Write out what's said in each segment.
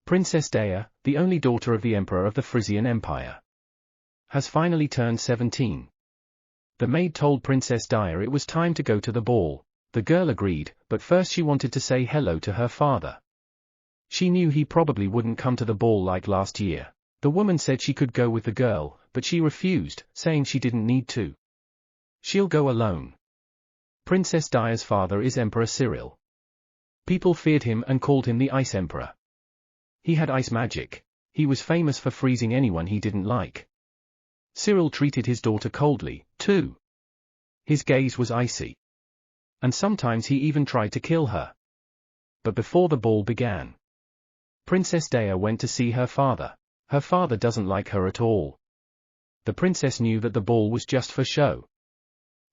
Princess Dea, the only daughter of the Emperor of the Frisian Empire, has finally turned 17. The maid told Princess Dea it was time to go to the ball. The girl agreed, but first she wanted to say hello to her father. She knew he probably wouldn't come to the ball like last year. The woman said she could go with the girl, but she refused, saying she didn't need to. She'll go alone. Princess Dia's father is Emperor Cyril. People feared him and called him the Ice Emperor. He had ice magic. He was famous for freezing anyone he didn't like. Cyril treated his daughter coldly, too. His gaze was icy. And sometimes he even tried to kill her. But before the ball began, Princess Dea went to see her father. Her father doesn't like her at all. The princess knew that the ball was just for show.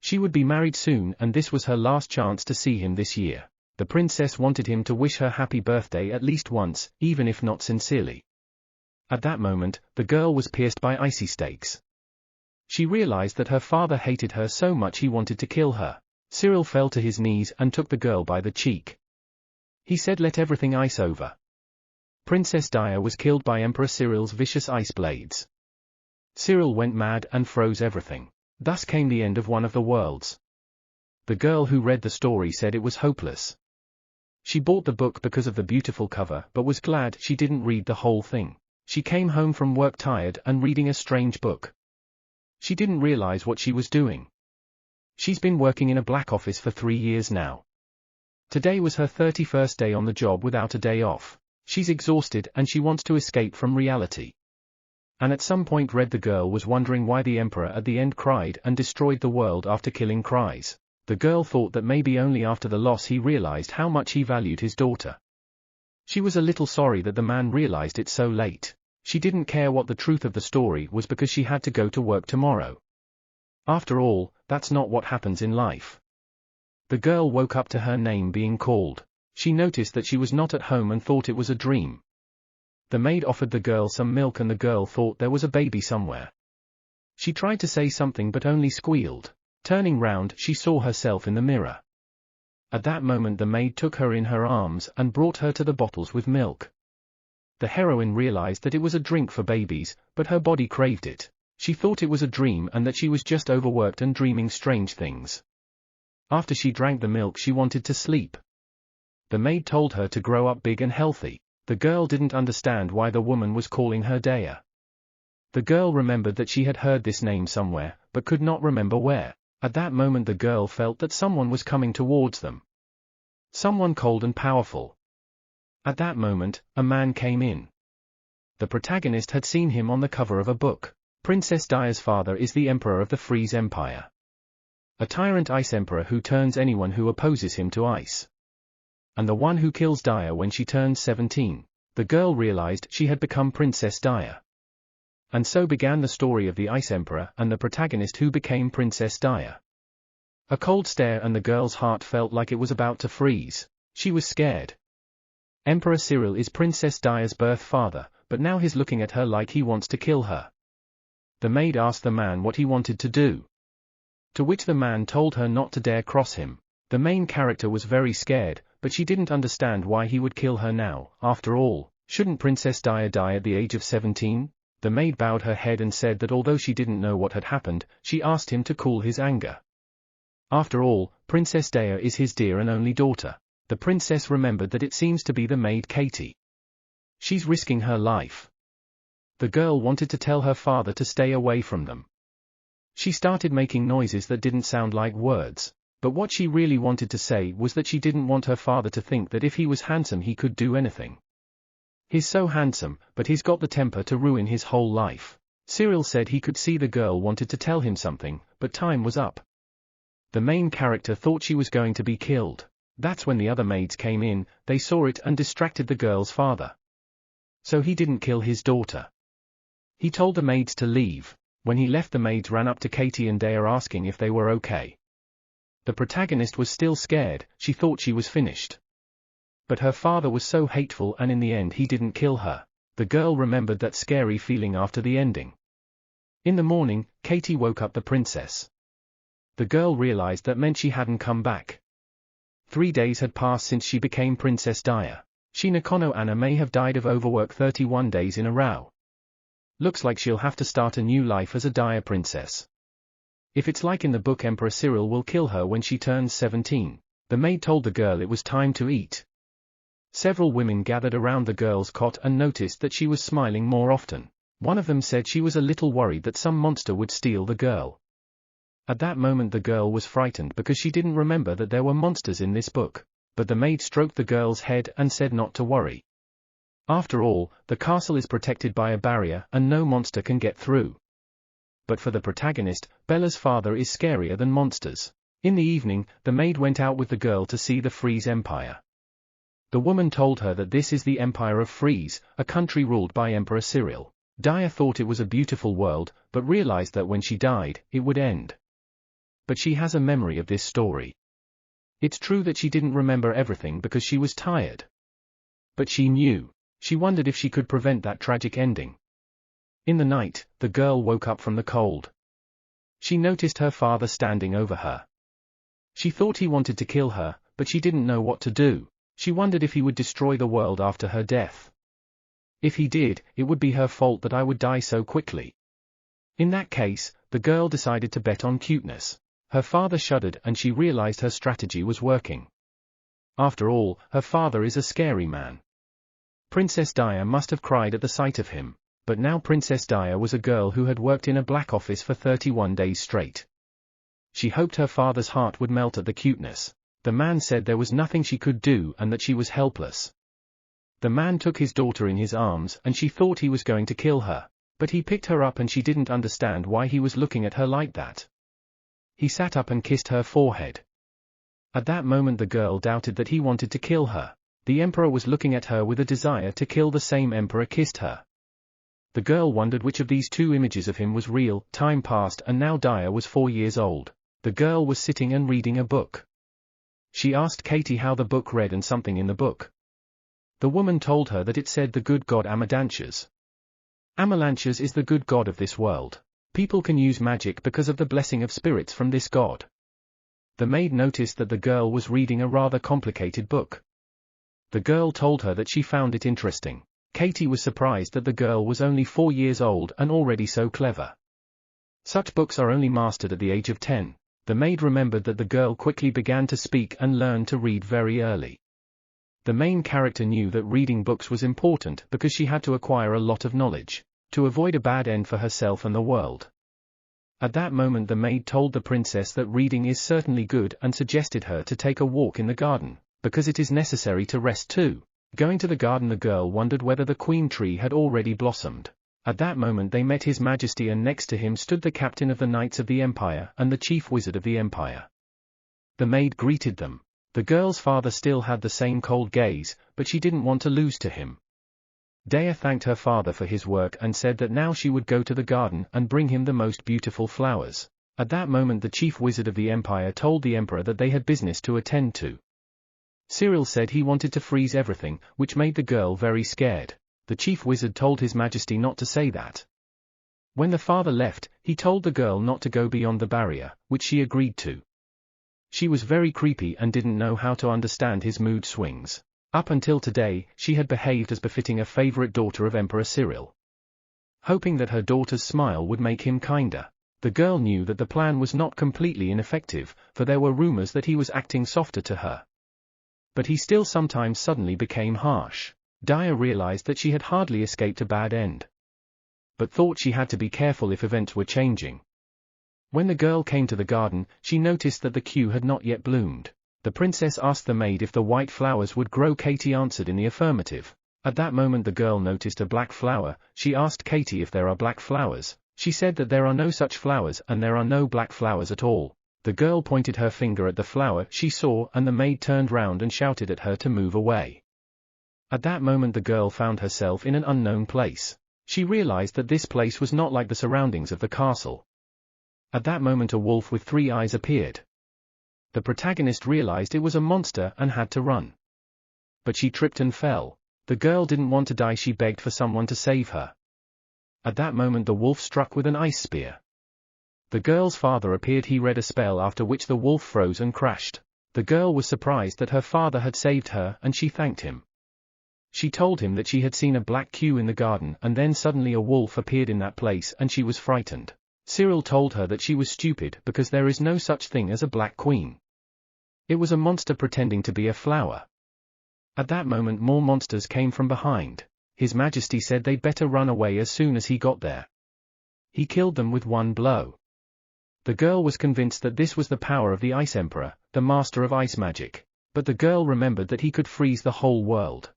She would be married soon and this was her last chance to see him this year. The princess wanted him to wish her happy birthday at least once, even if not sincerely. At that moment, the girl was pierced by icy stakes. She realized that her father hated her so much he wanted to kill her. Cyril fell to his knees and took the girl by the cheek. He said, "Let everything ice over." Princess Dea was killed by Emperor Cyril's vicious ice blades. Cyril went mad and froze everything. Thus came the end of one of the worlds. The girl who read the story said it was hopeless. She bought the book because of the beautiful cover but was glad she didn't read the whole thing. She came home from work tired and reading a strange book. She didn't realize what she was doing. She's been working in a black office for 3 years now. Today was her 31st day on the job without a day off. She's exhausted and she wants to escape from reality. And at some point the girl was wondering why the emperor at the end cried and destroyed the world after killing cries. The girl thought that maybe only after the loss he realized how much he valued his daughter. She was a little sorry that the man realized it so late. She didn't care what the truth of the story was because she had to go to work tomorrow. After all, that's not what happens in life. The girl woke up to her name being called. She noticed that she was not at home and thought it was a dream. The maid offered the girl some milk and the girl thought there was a baby somewhere. She tried to say something but only squealed. Turning round, she saw herself in the mirror. At that moment the maid took her in her arms and brought her to the bottles with milk. The heroine realized that it was a drink for babies, but her body craved it. She thought it was a dream and that she was just overworked and dreaming strange things. After she drank the milk she wanted to sleep. The maid told her to grow up big and healthy. The girl didn't understand why the woman was calling her Dea. The girl remembered that she had heard this name somewhere, but could not remember where. At that moment the girl felt that someone was coming towards them. Someone cold and powerful. At that moment, a man came in. The protagonist had seen him on the cover of a book. Princess Dia's father is the Emperor of the Freeze Empire. A tyrant ice emperor who turns anyone who opposes him to ice. And the one who kills Dea when she turns 17. The girl realized she had become Princess Dea. And so began the story of the Ice Emperor and the protagonist who became Princess Dea. A cold stare and the girl's heart felt like it was about to freeze. She was scared. Emperor Cyril is Princess Dia's birth father, but now he's looking at her like he wants to kill her. The maid asked the man what he wanted to do. To which the man told her not to dare cross him. The main character was very scared, but she didn't understand why he would kill her now. After all, shouldn't Princess Dea die at the age of 17? The maid bowed her head and said that although she didn't know what had happened, she asked him to cool his anger. After all, Princess Dea is his dear and only daughter. The princess remembered that it seems to be the maid Katie. She's risking her life. The girl wanted to tell her father to stay away from them. She started making noises that didn't sound like words. But what she really wanted to say was that she didn't want her father to think that if he was handsome he could do anything. He's so handsome, but he's got the temper to ruin his whole life. Cyril said he could see the girl wanted to tell him something, but time was up. The main character thought she was going to be killed. That's when the other maids came in, they saw it and distracted the girl's father. So he didn't kill his daughter. He told the maids to leave. When he left the maids ran up to Katie and Dea asking if they were okay. The protagonist was still scared, she thought she was finished. But her father was so hateful and in the end he didn't kill her. The girl remembered that scary feeling after the ending. In the morning, Katie woke up the princess. The girl realized that meant she hadn't come back. 3 days had passed since she became Princess Dea. Shinakono Anna may have died of overwork 31 days in a row. Looks like she'll have to start a new life as a dire princess. If it's like in the book, Emperor Cyril will kill her when she turns 17. The maid told the girl it was time to eat. Several women gathered around the girl's cot and noticed that she was smiling more often. One of them said she was a little worried that some monster would steal the girl. At that moment the girl was frightened because she didn't remember that there were monsters in this book. But the maid stroked the girl's head and said not to worry. After all, the castle is protected by a barrier and no monster can get through. But for the protagonist, Bella's father is scarier than monsters. In the evening, the maid went out with the girl to see the Freeze Empire. The woman told her that this is the Empire of Freeze, a country ruled by Emperor Cyril. Dia thought it was a beautiful world, but realized that when she died, it would end. But she has a memory of this story. It's true that she didn't remember everything because she was tired. But she knew. She wondered if she could prevent that tragic ending. In the night, the girl woke up from the cold. She noticed her father standing over her. She thought he wanted to kill her, but she didn't know what to do. She wondered if he would destroy the world after her death. If he did, it would be her fault that I would die so quickly. In that case, the girl decided to bet on cuteness. Her father shuddered and she realized her strategy was working. After all, her father is a scary man. Princess Dia must have cried at the sight of him, but now Princess Dia was a girl who had worked in a black office for 31 days straight. She hoped her father's heart would melt at the cuteness. The man said there was nothing she could do and that she was helpless. The man took his daughter in his arms and she thought he was going to kill her, but he picked her up and she didn't understand why he was looking at her like that. He sat up and kissed her forehead. At that moment the girl doubted that he wanted to kill her. The emperor was looking at her with a desire to kill the same emperor kissed her. The girl wondered which of these two images of him was real. Time passed and now Dia was 4 years old. The girl was sitting and reading a book. She asked Katie how the book read and something in the book. The woman told her that it said the good god Amalantius. Amalantius is the good god of this world. People can use magic because of the blessing of spirits from this god. The maid noticed that the girl was reading a rather complicated book. The girl told her that she found it interesting. Katie was surprised that the girl was only 4 years old and already so clever. Such books are only mastered at the age of 10. The maid remembered that the girl quickly began to speak and learned to read very early. The main character knew that reading books was important because she had to acquire a lot of knowledge, to avoid a bad end for herself and the world. At that moment the maid told the princess that reading is certainly good and suggested her to take a walk in the garden, because it is necessary to rest too. Going to the garden the girl wondered whether the queen tree had already blossomed. At that moment they met His Majesty and next to him stood the captain of the Knights of the Empire and the chief wizard of the Empire. The maid greeted them. The girl's father still had the same cold gaze, but she didn't want to lose to him. Dea thanked her father for his work and said that now she would go to the garden and bring him the most beautiful flowers. At that moment the chief wizard of the Empire told the emperor that they had business to attend to. Cyril said he wanted to freeze everything, which made the girl very scared. The chief wizard told His Majesty not to say that. When the father left, he told the girl not to go beyond the barrier, which she agreed to. She was very creepy and didn't know how to understand his mood swings. Up until today, she had behaved as befitting a favorite daughter of Emperor Cyril. Hoping that her daughter's smile would make him kinder, the girl knew that the plan was not completely ineffective, for there were rumors that he was acting softer to her. But he still sometimes suddenly became harsh. Dia realized that she had hardly escaped a bad end, but thought she had to be careful if events were changing. When the girl came to the garden, she noticed that the queue had not yet bloomed. The princess asked the maid if the white flowers would grow. Katie answered in the affirmative. At that moment the girl noticed a black flower. She asked Katie if there are black flowers. She said that there are no such flowers and there are no black flowers at all. The girl pointed her finger at the flower she saw and the maid turned round and shouted at her to move away. At that moment the girl found herself in an unknown place. She realized that this place was not like the surroundings of the castle. At that moment a wolf with 3 eyes appeared. The protagonist realized it was a monster and had to run. But she tripped and fell. The girl didn't want to die. She begged for someone to save her. At that moment the wolf struck with an ice spear. The girl's father appeared. He read a spell after which the wolf froze and crashed. The girl was surprised that her father had saved her and she thanked him. She told him that she had seen a black queue in the garden and then suddenly a wolf appeared in that place and she was frightened. Cyril told her that she was stupid because there is no such thing as a black queen. It was a monster pretending to be a flower. At that moment more monsters came from behind. His Majesty said they'd better run away as soon as he got there. He killed them with one blow. The girl was convinced that this was the power of the Ice Emperor, the master of ice magic. But the girl remembered that he could freeze the whole world.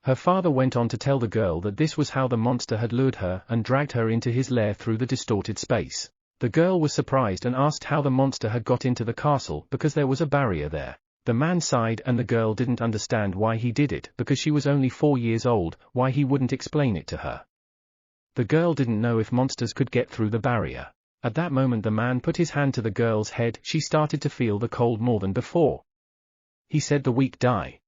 Her father went on to tell the girl that this was how the monster had lured her and dragged her into his lair through the distorted space. The girl was surprised and asked how the monster had got into the castle because there was a barrier there. The man sighed and the girl didn't understand why he did it because she was only 4 years old, why he wouldn't explain it to her. The girl didn't know if monsters could get through the barrier. At that moment the man put his hand to the girl's head. She started to feel the cold more than before. He said the weak die.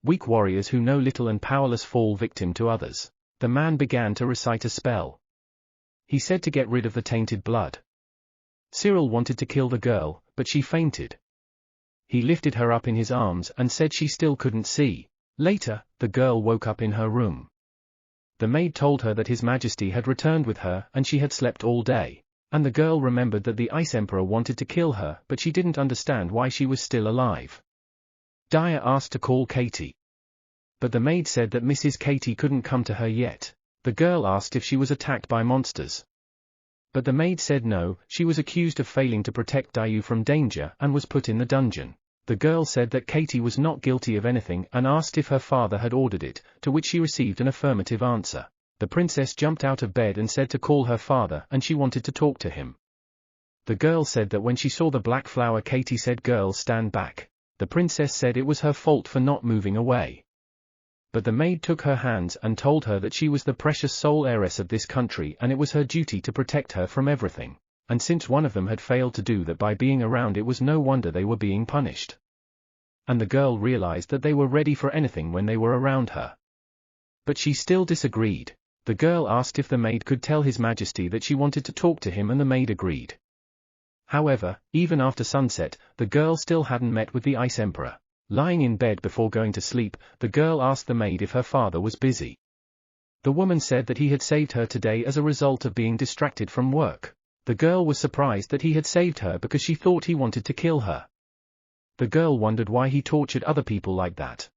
Weak warriors who know little and powerless fall victim to others. The man began to recite a spell. He said to get rid of the tainted blood. Cyril wanted to kill the girl, but she fainted. He lifted her up in his arms and said she still couldn't see. Later, the girl woke up in her room. The maid told her that His Majesty had returned with her and she had slept all day. And the girl remembered that the Ice Emperor wanted to kill her, but she didn't understand why she was still alive. Daya asked to call Katie. But the maid said that Mrs. Katie couldn't come to her yet. The girl asked if she was attacked by monsters. But the maid said no, she was accused of failing to protect Dayu from danger and was put in the dungeon. The girl said that Katie was not guilty of anything and asked if her father had ordered it, to which she received an affirmative answer. The princess jumped out of bed and said to call her father and she wanted to talk to him. The girl said that when she saw the black flower Katie said girls stand back. The princess said it was her fault for not moving away. But the maid took her hands and told her that she was the precious sole heiress of this country and it was her duty to protect her from everything. And since one of them had failed to do that by being around, it was no wonder they were being punished. And the girl realized that they were ready for anything when they were around her. But she still disagreed. The girl asked if the maid could tell His Majesty that she wanted to talk to him and the maid agreed. However, even after sunset, the girl still hadn't met with the Ice Emperor. Lying in bed before going to sleep, the girl asked the maid if her father was busy. The woman said that he had saved her today as a result of being distracted from work. The girl was surprised that he had saved her because she thought he wanted to kill her. The girl wondered why he tortured other people like that.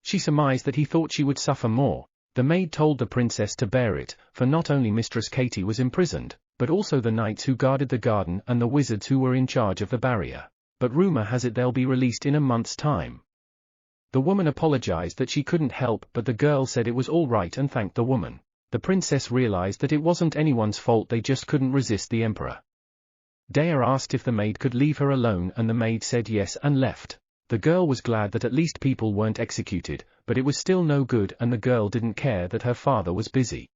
She surmised that he thought she would suffer more. The maid told the princess to bear it, for not only Mistress Katie was imprisoned, but also the knights who guarded the garden and the wizards who were in charge of the barrier. But rumor has it they'll be released in a month's time. The woman apologized that she couldn't help, but the girl said it was all right and thanked the woman. The princess realized that it wasn't anyone's fault, they just couldn't resist the emperor. Daya asked if the maid could leave her alone and the maid said yes and left. The girl was glad that at least people weren't executed, but it was still no good and the girl didn't care that her father was busy.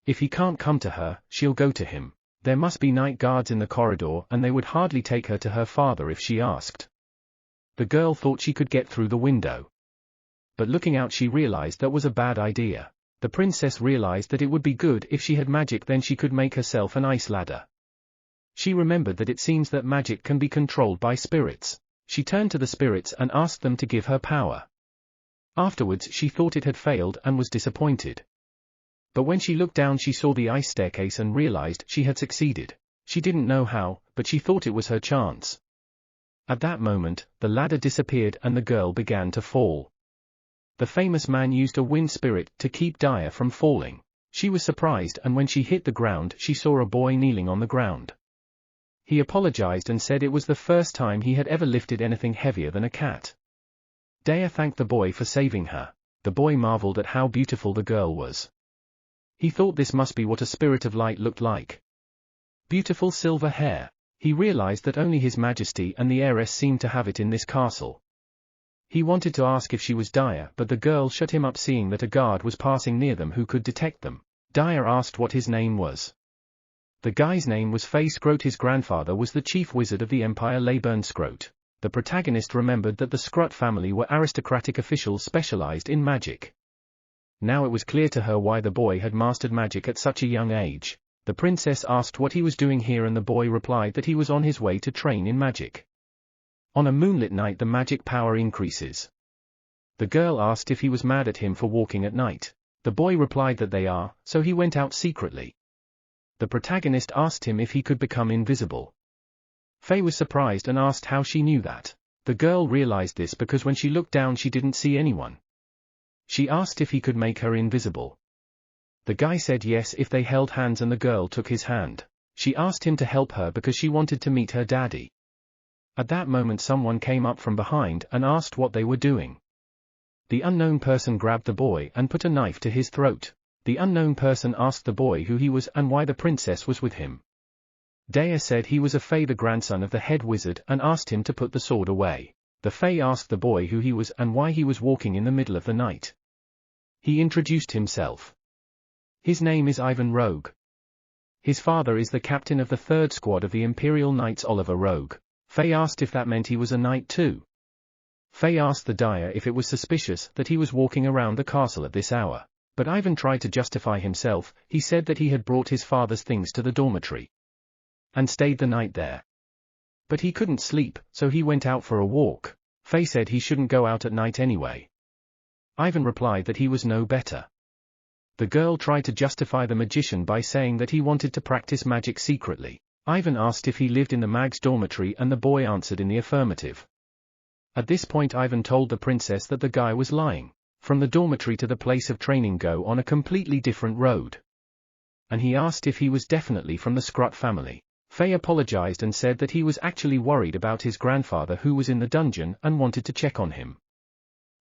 If he can't come to her, she'll go to him. There must be night guards in the corridor and they would hardly take her to her father if she asked. The girl thought she could get through the window. But looking out she realized that was a bad idea. The princess realized that it would be good if she had magic, then she could make herself an ice ladder. She remembered that it seems that magic can be controlled by spirits. She turned to the spirits and asked them to give her power. Afterwards she thought it had failed and was disappointed. But when she looked down she saw the ice staircase and realized she had succeeded. She didn't know how, but she thought it was her chance. At that moment, the ladder disappeared and the girl began to fall. The famous man used a wind spirit to keep Daya from falling. She was surprised and when she hit the ground she saw a boy kneeling on the ground. He apologized and said it was the first time he had ever lifted anything heavier than a cat. Daya thanked the boy for saving her. The boy marveled at how beautiful the girl was. He thought this must be what a spirit of light looked like. Beautiful silver hair. He realized that only His Majesty and the heiress seemed to have it in this castle. He wanted to ask if she was Daya, but the girl shut him up, seeing that a guard was passing near them who could detect them. Daya asked what his name was. The guy's name was Fey Scroat. His grandfather was the chief wizard of the empire, Reborn Scroat. The protagonist remembered that the Scroat family were aristocratic officials specialized in magic. Now it was clear to her why the boy had mastered magic at such a young age. The princess asked what he was doing here and the boy replied that he was on his way to train in magic. On a moonlit night the magic power increases. The girl asked if he was mad at him for walking at night. The boy replied that they are, so he went out secretly. The protagonist asked him if he could become invisible. Faye was surprised and asked how she knew that. The girl realized this because when she looked down she didn't see anyone. She asked if he could make her invisible. The guy said yes if they held hands and the girl took his hand. She asked him to help her because she wanted to meet her daddy. At that moment someone came up from behind and asked what they were doing. The unknown person grabbed the boy and put a knife to his throat. The unknown person asked the boy who he was and why the princess was with him. Dea said he was a Fae, the grandson of the head wizard, and asked him to put the sword away. The Fae asked the boy who he was and why he was walking in the middle of the night. He introduced himself. His name is Ivan Rogue. His father is the captain of the 3rd Squad of the Imperial Knights, Oliver Rogue. Faye asked if that meant he was a knight too. Faye asked the dyer if it was suspicious that he was walking around the castle at this hour. But Ivan tried to justify himself. He said that he had brought his father's things to the dormitory and stayed the night there. But he couldn't sleep, so he went out for a walk. Faye said he shouldn't go out at night anyway. Ivan replied that he was no better. The girl tried to justify the magician by saying that he wanted to practice magic secretly. Ivan asked if he lived in the mag's dormitory and the boy answered in the affirmative. At this point Ivan told the princess that the guy was lying. From the dormitory to the place of training go on a completely different road. And he asked if he was definitely from the Scrut family. Faye apologized and said that he was actually worried about his grandfather who was in the dungeon and wanted to check on him.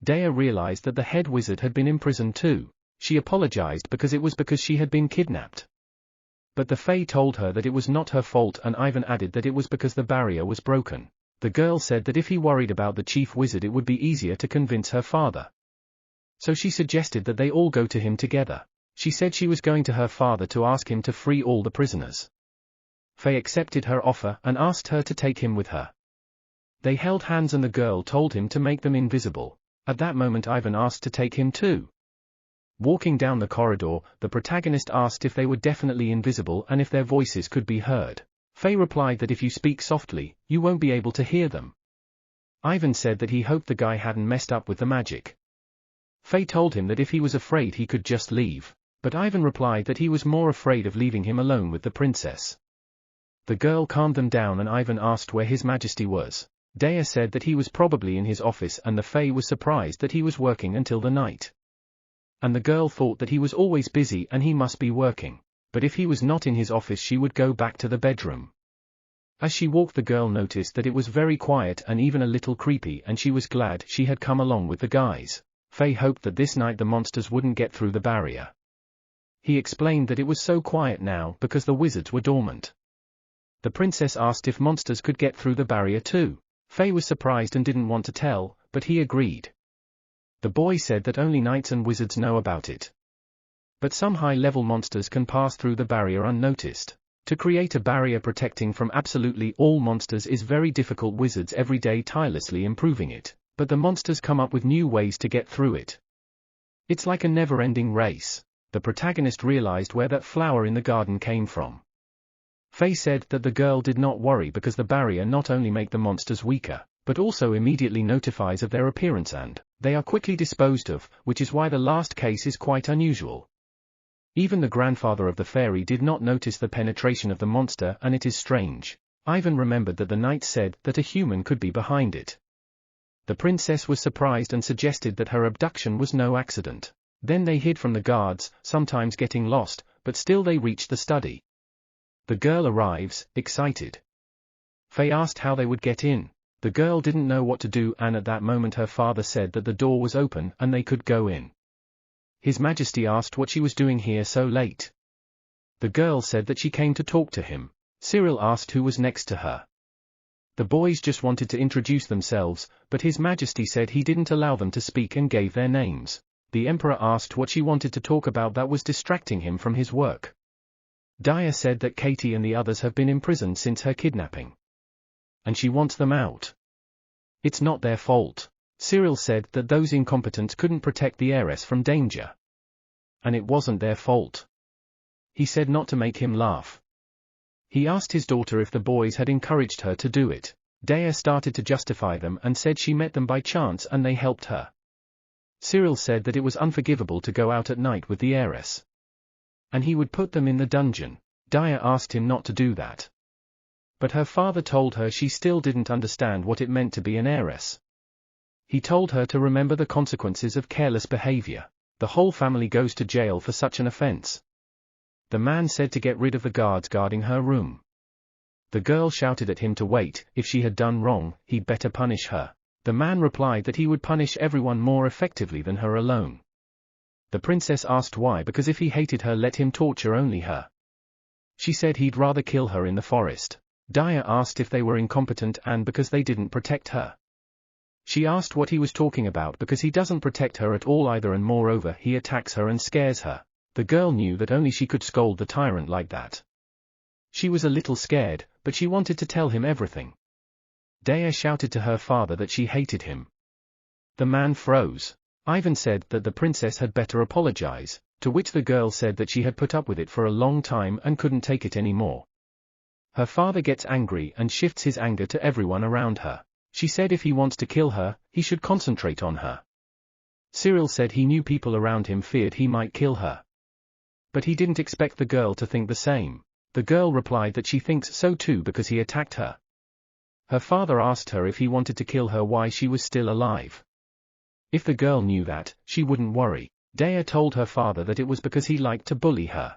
Dea realized that the head wizard had been imprisoned too. She apologized because she had been kidnapped. But the Fae told her that it was not her fault, and Ivan added that it was because the barrier was broken. The girl said that if he worried about the chief wizard it would be easier to convince her father. So she suggested that they all go to him together. She said she was going to her father to ask him to free all the prisoners. Faye accepted her offer and asked her to take him with her. They held hands and the girl told him to make them invisible. At that moment Ivan asked to take him too. Walking down the corridor, the protagonist asked if they were definitely invisible and if their voices could be heard. Faye replied that if you speak softly, you won't be able to hear them. Ivan said that he hoped the guy hadn't messed up with the magic. Faye told him that if he was afraid he could just leave, but Ivan replied that he was more afraid of leaving him alone with the princess. The girl calmed them down and Ivan asked where His Majesty was. Dea said that he was probably in his office and the Fae was surprised that he was working until the night. And the girl thought that he was always busy and he must be working. But if he was not in his office she would go back to the bedroom. As she walked the girl noticed that it was very quiet and even a little creepy and she was glad she had come along with the guys. Faye hoped that this night the monsters wouldn't get through the barrier. He explained that it was so quiet now because the wizards were dormant. The princess asked if monsters could get through the barrier too. Faye was surprised and didn't want to tell, but he agreed. The boy said that only knights and wizards know about it. But some high-level monsters can pass through the barrier unnoticed. To create a barrier protecting from absolutely all monsters is very difficult. Wizards every day tirelessly improving it, but the monsters come up with new ways to get through it. It's like a never-ending race. The protagonist realized where that flower in the garden came from. Faye said that the girl did not worry because the barrier not only make the monsters weaker, but also immediately notifies of their appearance and they are quickly disposed of, which is why the last case is quite unusual. Even the grandfather of the fairy did not notice the penetration of the monster, and it is strange. Ivan remembered that the knight said that a human could be behind it. The princess was surprised and suggested that her abduction was no accident. Then they hid from the guards, sometimes getting lost, but still they reached the study. The girl arrives, excited. Faye asked how they would get in. The girl didn't know what to do, and at that moment her father said that the door was open and they could go in. His Majesty asked what she was doing here so late. The girl said that she came to talk to him. Cyril asked who was next to her. The boys just wanted to introduce themselves, but His Majesty said he didn't allow them to speak and gave their names. The Emperor asked what she wanted to talk about that was distracting him from his work. Daya said that Katie and the others have been imprisoned since her kidnapping. And she wants them out. It's not their fault. Cyril said that those incompetents couldn't protect the heiress from danger. And it wasn't their fault. He said not to make him laugh. He asked his daughter if the boys had encouraged her to do it. Daya started to justify them and said she met them by chance and they helped her. Cyril said that it was unforgivable to go out at night with the heiress. And he would put them in the dungeon. Daya asked him not to do that. But her father told her she still didn't understand what it meant to be an heiress. He told her to remember the consequences of careless behavior. The whole family goes to jail for such an offense. The man said to get rid of the guards guarding her room. The girl shouted at him to wait. If she had done wrong, he'd better punish her. The man replied that he would punish everyone more effectively than her alone. The princess asked why, because if he hated her, let him torture only her. She said he'd rather kill her in the forest. Daya asked if they were incompetent and because they didn't protect her. She asked what he was talking about, because he doesn't protect her at all either, and moreover he attacks her and scares her. The girl knew that only she could scold the tyrant like that. She was a little scared, but she wanted to tell him everything. Daya shouted to her father that she hated him. The man froze. Ivan said that the princess had better apologize, to which the girl said that she had put up with it for a long time and couldn't take it anymore. Her father gets angry and shifts his anger to everyone around her. She said if he wants to kill her, he should concentrate on her. Cyril said he knew people around him feared he might kill her. But he didn't expect the girl to think the same. The girl replied that she thinks so too because he attacked her. Her father asked her if he wanted to kill her why she was still alive. If the girl knew that, she wouldn't worry. Daya told her father that it was because he liked to bully her.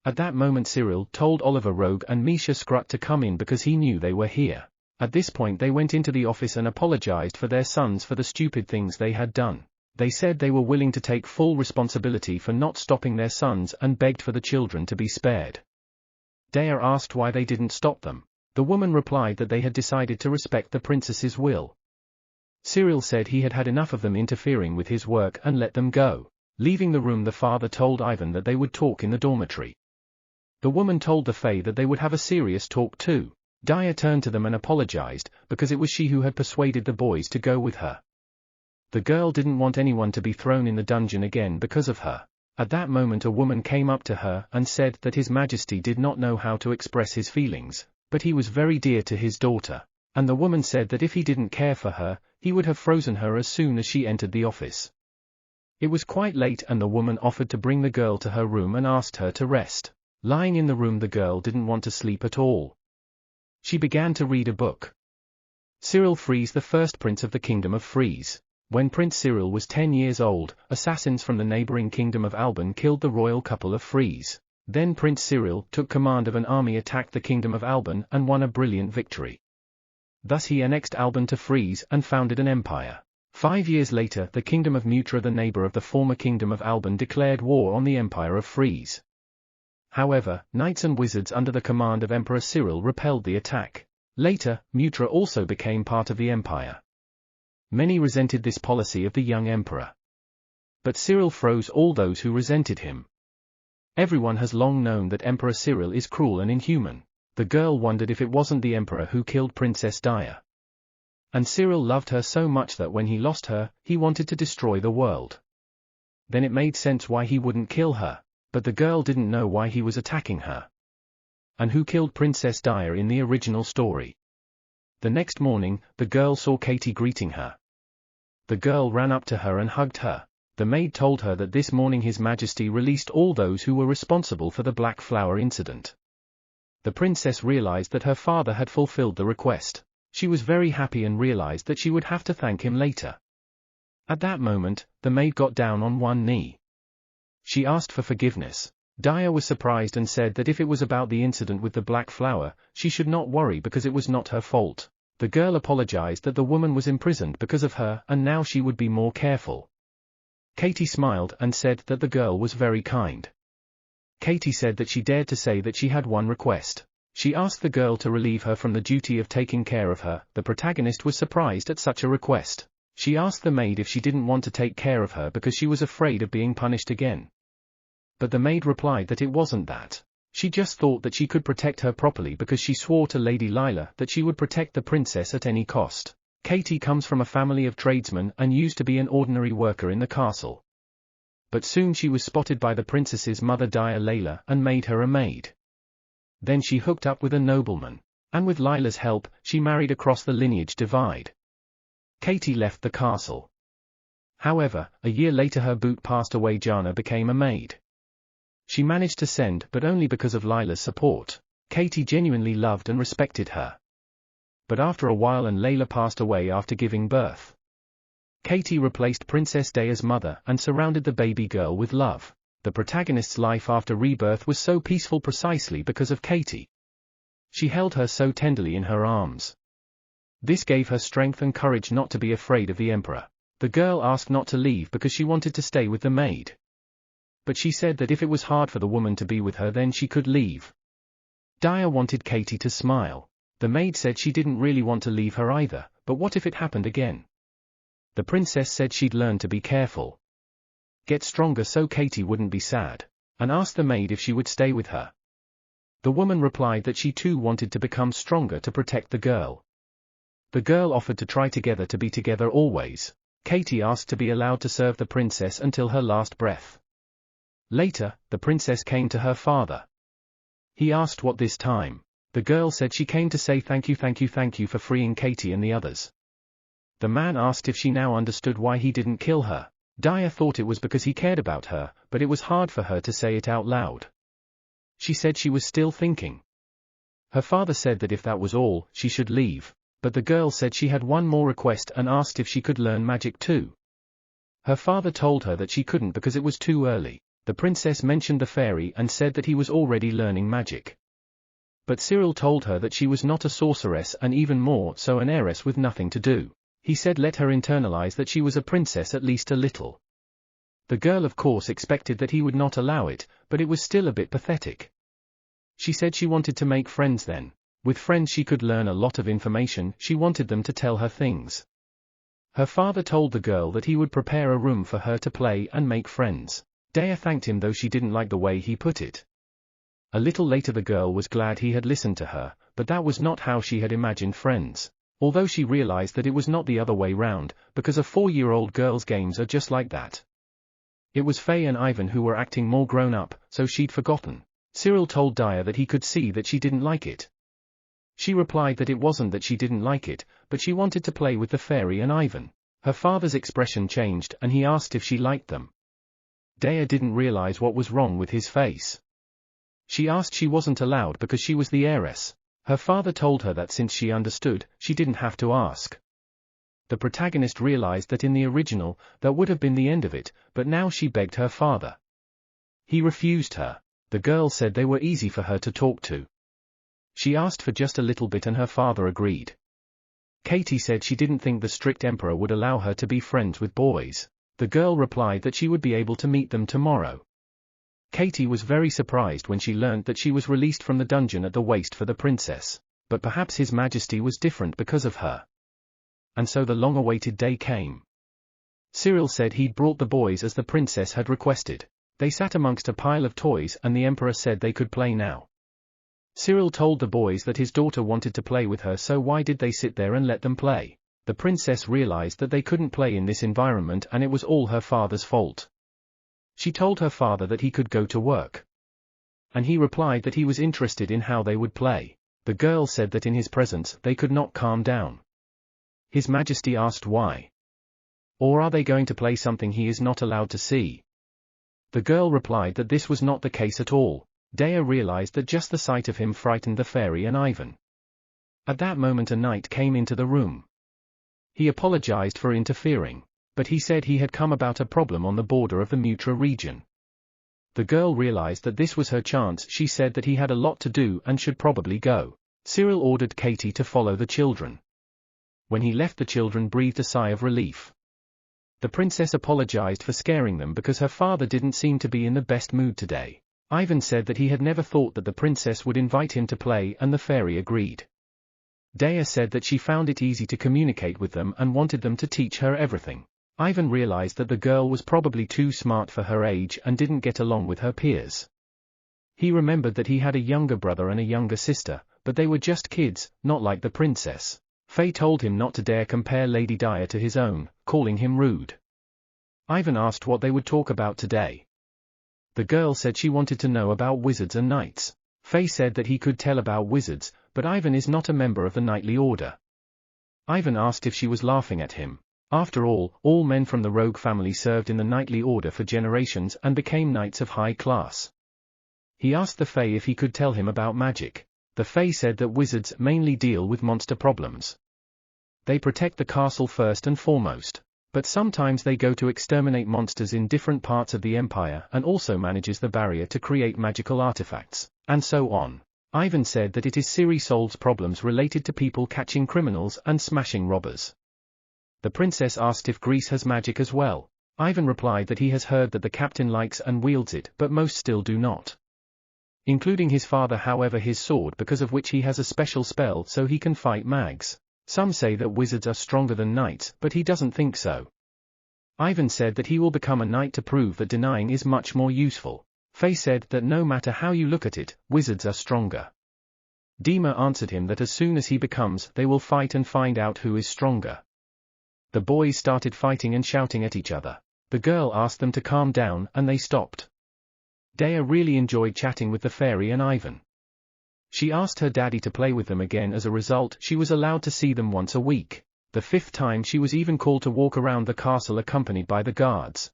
At that moment Cyril told Oliver Rogue and Misha Scrut to come in because he knew they were here. At this point they went into the office and apologized for their sons for the stupid things they had done. They said they were willing to take full responsibility for not stopping their sons and begged for the children to be spared. Daya asked why they didn't stop them. The woman replied that they had decided to respect the princess's will. Cyril said he had had enough of them interfering with his work and let them go. Leaving the room, the father told Ivan that they would talk in the dormitory. The woman told the Fae that they would have a serious talk too. Daya turned to them and apologized, because it was she who had persuaded the boys to go with her. The girl didn't want anyone to be thrown in the dungeon again because of her. At that moment a woman came up to her and said that His Majesty did not know how to express his feelings, but he was very dear to his daughter, and the woman said that if he didn't care for her, he would have frozen her as soon as she entered the office. It was quite late and the woman offered to bring the girl to her room and asked her to rest. Lying in the room, the girl didn't want to sleep at all. She began to read a book. Cyril Freeze, the first prince of the Kingdom of Freeze. When Prince Cyril was 10 years old, assassins from the neighboring kingdom of Alban killed the royal couple of Freeze. Then Prince Cyril took command of an army, attacked the kingdom of Alban and won a brilliant victory. Thus he annexed Alban to Freeze and founded an empire. 5 years later, the kingdom of Mutra, the neighbor of the former kingdom of Alban, declared war on the empire of Freeze. However, knights and wizards under the command of Emperor Cyril repelled the attack. Later, Mutra also became part of the empire. Many resented this policy of the young emperor. But Cyril froze all those who resented him. Everyone has long known that Emperor Cyril is cruel and inhuman. The girl wondered if it wasn't the emperor who killed Princess Daya. And Cyril loved her so much that when he lost her, he wanted to destroy the world. Then it made sense why he wouldn't kill her, but the girl didn't know why he was attacking her. And who killed Princess Daya in the original story? The next morning, the girl saw Katie greeting her. The girl ran up to her and hugged her. The maid told her that this morning His Majesty released all those who were responsible for the Black Flower incident. The princess realized that her father had fulfilled the request. She was very happy and realized that she would have to thank him later. At that moment, the maid got down on one knee. She asked for forgiveness. Daya was surprised and said that if it was about the incident with the Black Flower, she should not worry because it was not her fault. The girl apologized that the woman was imprisoned because of her and now she would be more careful. Katie smiled and said that the girl was very kind. Katie said that she dared to say that she had one request. She asked the girl to relieve her from the duty of taking care of her. The protagonist was surprised at such a request. She asked the maid if she didn't want to take care of her because she was afraid of being punished again. But the maid replied that it wasn't that. She just thought that she could protect her properly because she swore to Lady Lila that she would protect the princess at any cost. Katie comes from a family of tradesmen and used to be an ordinary worker in the castle. But soon she was spotted by the princess's mother Daya Layla and made her a maid. Then she hooked up with a nobleman, and with Lila's help, she married across the lineage divide. Katie left the castle. However, a year later her boot passed away. Jana became a maid. She managed to send, but only because of Lila's support. Katie genuinely loved and respected her. But after a while Layla passed away after giving birth. Katie replaced Princess Daya's mother and surrounded the baby girl with love. The protagonist's life after Rebirth was so peaceful precisely because of Katie. She held her so tenderly in her arms. This gave her strength and courage not to be afraid of the Emperor. The girl asked not to leave because she wanted to stay with the maid. But she said that if it was hard for the woman to be with her then she could leave. Daya wanted Katie to smile. The maid said she didn't really want to leave her either, but what if it happened again? The princess said she'd learn to be careful. Get stronger so Katie wouldn't be sad, and asked the maid if she would stay with her. The woman replied that she too wanted to become stronger to protect the girl. The girl offered to try together to be together always. Katie asked to be allowed to serve the princess until her last breath. Later, the princess came to her father. He asked what this time. The girl said she came to say thank you for freeing Katie and the others. The man asked if she now understood why he didn't kill her. Daya thought it was because he cared about her, but it was hard for her to say it out loud. She said she was still thinking. Her father said that if that was all, she should leave, but the girl said she had one more request and asked if she could learn magic too. Her father told her that she couldn't because it was too early. The princess mentioned the fairy and said that he was already learning magic. But Cyril told her that she was not a sorceress and even more so an heiress with nothing to do. He said let her internalize that she was a princess at least a little. The girl of course expected that he would not allow it, but it was still a bit pathetic. She said she wanted to make friends then. With friends she could learn a lot of information, she wanted them to tell her things. Her father told the girl that he would prepare a room for her to play and make friends. Daya thanked him though she didn't like the way he put it. A little later the girl was glad he had listened to her, but that was not how she had imagined friends. Although she realized that it was not the other way round, because a 4-year-old girl's games are just like that. It was Faye and Ivan who were acting more grown up, so she'd forgotten. Cyril told Daya that he could see that she didn't like it. She replied that it wasn't that she didn't like it, but she wanted to play with the fairy and Ivan. Her father's expression changed and he asked if she liked them. Daya didn't realize what was wrong with his face. She asked she wasn't allowed because she was the heiress. Her father told her that since she understood, she didn't have to ask. The protagonist realized that in the original, that would have been the end of it, but now she begged her father. He refused her. The girl said they were easy for her to talk to. She asked for just a little bit and her father agreed. Katie said she didn't think the strict emperor would allow her to be friends with boys. The girl replied that she would be able to meet them tomorrow. Katie was very surprised when she learned that she was released from the dungeon at the waist for the princess, but perhaps His Majesty was different because of her. And so the long-awaited day came. Cyril said he'd brought the boys as the princess had requested. They sat amongst a pile of toys and the emperor said they could play now. Cyril told the boys that his daughter wanted to play with her, so why did they sit there and let them play? The princess realized that they couldn't play in this environment and it was all her father's fault. She told her father that he could go to work. And he replied that he was interested in how they would play. The girl said that in his presence they could not calm down. His Majesty asked why. Or are they going to play something he is not allowed to see? The girl replied that this was not the case at all. Daya realized that just the sight of him frightened the fairy and Ivan. At that moment a knight came into the room. He apologized for interfering, but he said he had come about a problem on the border of the Mutra region. The girl realized that this was her chance. She said that he had a lot to do and should probably go. Cyril ordered Katie to follow the children. When he left, the children breathed a sigh of relief. The princess apologized for scaring them because her father didn't seem to be in the best mood today. Ivan said that he had never thought that the princess would invite him to play and the fairy agreed. Daya said that she found it easy to communicate with them and wanted them to teach her everything. Ivan realized that the girl was probably too smart for her age and didn't get along with her peers. He remembered that he had a younger brother and a younger sister, but they were just kids, not like the princess. Faye told him not to dare compare Lady Daya to his own, calling him rude. Ivan asked what they would talk about today. The girl said she wanted to know about wizards and knights. Faye said that he could tell about wizards, but Ivan is not a member of the knightly order. Ivan asked if she was laughing at him. After all men from the rogue family served in the knightly order for generations and became knights of high class. He asked the Fae if he could tell him about magic. The Fae said that wizards mainly deal with monster problems. They protect the castle first and foremost, but sometimes they go to exterminate monsters in different parts of the empire and also manages the barrier to create magical artifacts, and so on. Ivan said that it is Ciri solves problems related to people catching criminals and smashing robbers. The princess asked if Greece has magic as well. Ivan replied that he has heard that the captain likes and wields it but most still do not. Including his father, however, his sword, because of which he has a special spell so he can fight mags. Some say that wizards are stronger than knights, but he doesn't think so. Ivan said that he will become a knight to prove that denying is much more useful. Faye said that no matter how you look at it, wizards are stronger. Dima answered him that as soon as he becomes, they will fight and find out who is stronger. The boys started fighting and shouting at each other. The girl asked them to calm down and they stopped. Dea really enjoyed chatting with the fairy and Ivan. She asked her daddy to play with them again. As a result, she was allowed to see them once a week. The 5th time she was even called to walk around the castle accompanied by the guards.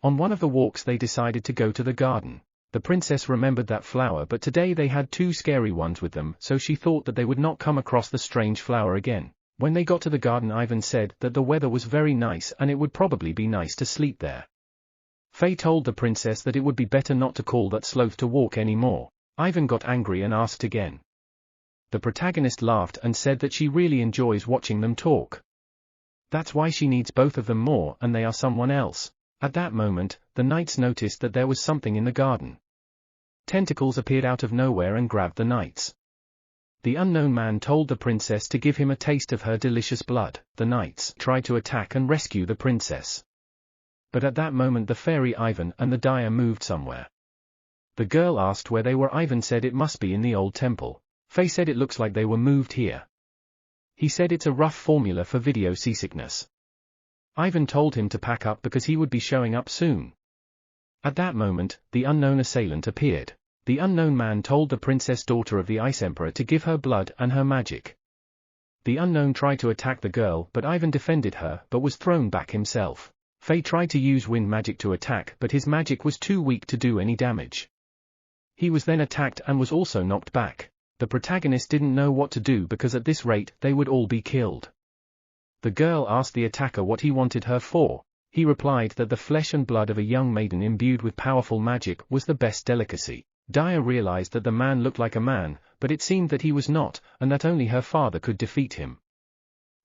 On one of the walks they decided to go to the garden. The princess remembered that flower, but today they had 2 scary ones with them, so she thought that they would not come across the strange flower again. When they got to the garden, Ivan said that the weather was very nice and it would probably be nice to sleep there. Faye told the princess that it would be better not to call that sloth to walk anymore. Ivan got angry and asked again. The protagonist laughed and said that she really enjoys watching them talk. That's why she needs both of them more, and they are someone else. At that moment, the knights noticed that there was something in the garden. Tentacles appeared out of nowhere and grabbed the knights. The unknown man told the princess to give him a taste of her delicious blood. The knights tried to attack and rescue the princess. But at that moment the fairy Ivan and the dyer moved somewhere. The girl asked where they were. Ivan said it must be in the old temple. Faye said it looks like they were moved here. He said it's a rough formula for video seasickness. Ivan told him to pack up because he would be showing up soon. At that moment, the unknown assailant appeared. The unknown man told the princess daughter of the Ice Emperor to give her blood and her magic. The unknown tried to attack the girl, but Ivan defended her but was thrown back himself. Faye tried to use wind magic to attack, but his magic was too weak to do any damage. He was then attacked and was also knocked back. The protagonist didn't know what to do because at this rate they would all be killed. The girl asked the attacker what he wanted her for. He replied that the flesh and blood of a young maiden imbued with powerful magic was the best delicacy. Daya realized that the man looked like a man, but it seemed that he was not, and that only her father could defeat him.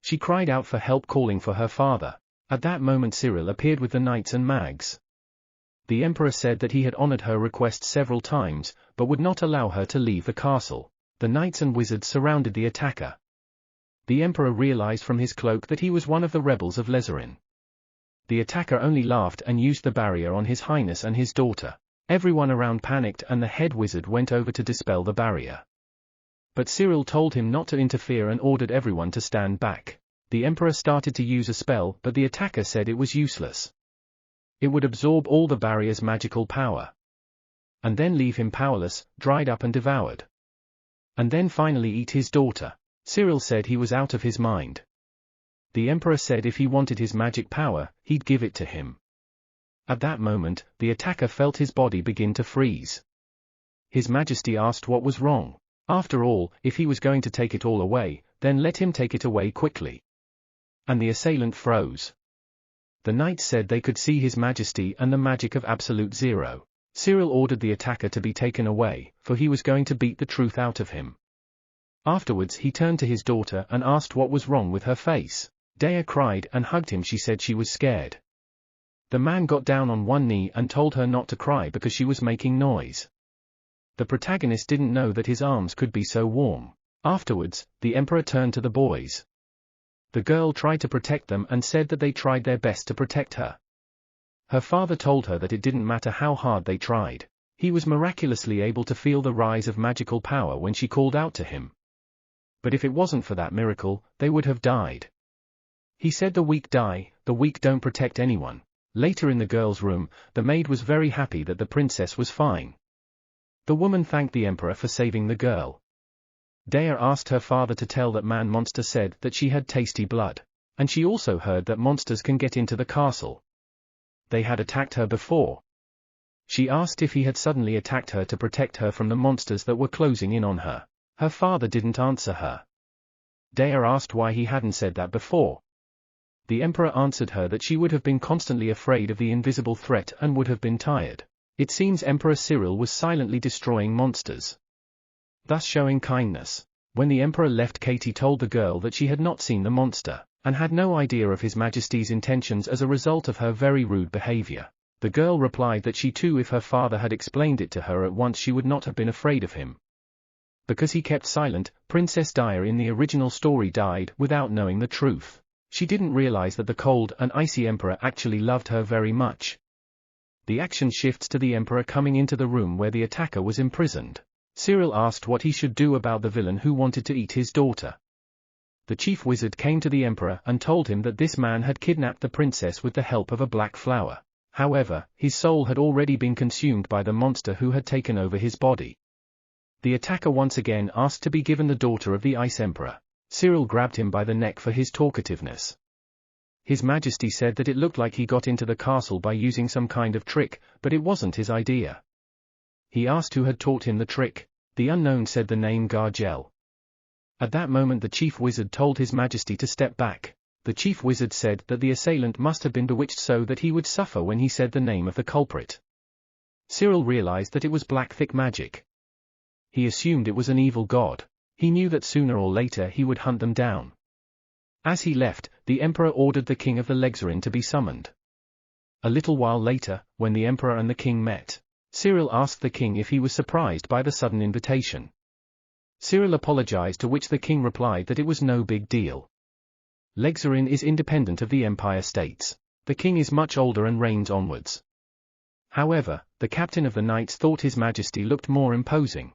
She cried out for help, calling for her father. At that moment Cyril appeared with the knights and mags. The emperor said that he had honored her request several times, but would not allow her to leave the castle. The knights and wizards surrounded the attacker. The emperor realized from his cloak that he was one of the rebels of Lezerin. The attacker only laughed and used the barrier on his highness and his daughter. Everyone around panicked and the head wizard went over to dispel the barrier. But Cyril told him not to interfere and ordered everyone to stand back. The emperor started to use a spell, but the attacker said it was useless. It would absorb all the barrier's magical power. And then leave him powerless, dried up and devoured. And then finally eat his daughter. Cyril said he was out of his mind. The emperor said if he wanted his magic power, he'd give it to him. At that moment, the attacker felt his body begin to freeze. His Majesty asked what was wrong. After all, if he was going to take it all away, then let him take it away quickly. And the assailant froze. The knights said they could see His Majesty and the magic of absolute zero. Cyril ordered the attacker to be taken away, for he was going to beat the truth out of him. Afterwards he turned to his daughter and asked what was wrong with her face. Dea cried and hugged him. She said she was scared. The man got down on one knee and told her not to cry because she was making noise. The protagonist didn't know that his arms could be so warm. Afterwards, the emperor turned to the boys. The girl tried to protect them and said that they tried their best to protect her. Her father told her that it didn't matter how hard they tried. He was miraculously able to feel the rise of magical power when she called out to him. But if it wasn't for that miracle, they would have died. He said the weak die, the weak don't protect anyone. Later in the girl's room, the maid was very happy that the princess was fine. The woman thanked the emperor for saving the girl. Dea asked her father to tell that man monster said that she had tasty blood. and she also heard that monsters can get into the castle. They had attacked her before. She asked if he had suddenly attacked her to protect her from the monsters that were closing in on her. Her father didn't answer her. Dea asked why he hadn't said that before. The emperor answered her that she would have been constantly afraid of the invisible threat and would have been tired. It seems Emperor Cyril was silently destroying monsters, thus showing kindness. When the emperor left, Katie told the girl that she had not seen the monster, and had no idea of His Majesty's intentions as a result of her very rude behavior. The girl replied that she too, if her father had explained it to her at once, she would not have been afraid of him. Because he kept silent, Princess Dia in the original story died without knowing the truth. She didn't realize that the cold and icy emperor actually loved her very much. The action shifts to the emperor coming into the room where the attacker was imprisoned. Cyril asked what he should do about the villain who wanted to eat his daughter. The chief wizard came to the emperor and told him that this man had kidnapped the princess with the help of a black flower. However, his soul had already been consumed by the monster who had taken over his body. The attacker once again asked to be given the daughter of the Ice Emperor. Cyril grabbed him by the neck for his talkativeness. His Majesty said that it looked like he got into the castle by using some kind of trick, but it wasn't his idea. He asked who had taught him the trick. The unknown said the name Gargel. At that moment the chief wizard told His Majesty to step back. The chief wizard said that the assailant must have been bewitched so that he would suffer when he said the name of the culprit. Cyril realized that it was black thick magic. He assumed it was an evil god. He knew that sooner or later he would hunt them down. As he left, the emperor ordered the king of the Legzarin to be summoned. A little while later, when the emperor and the king met, Cyril asked the king if he was surprised by the sudden invitation. Cyril apologized, to which the king replied that it was no big deal. Legzarin is independent of the Empire States. The king is much older and reigns onwards. However, the captain of the knights thought His Majesty looked more imposing.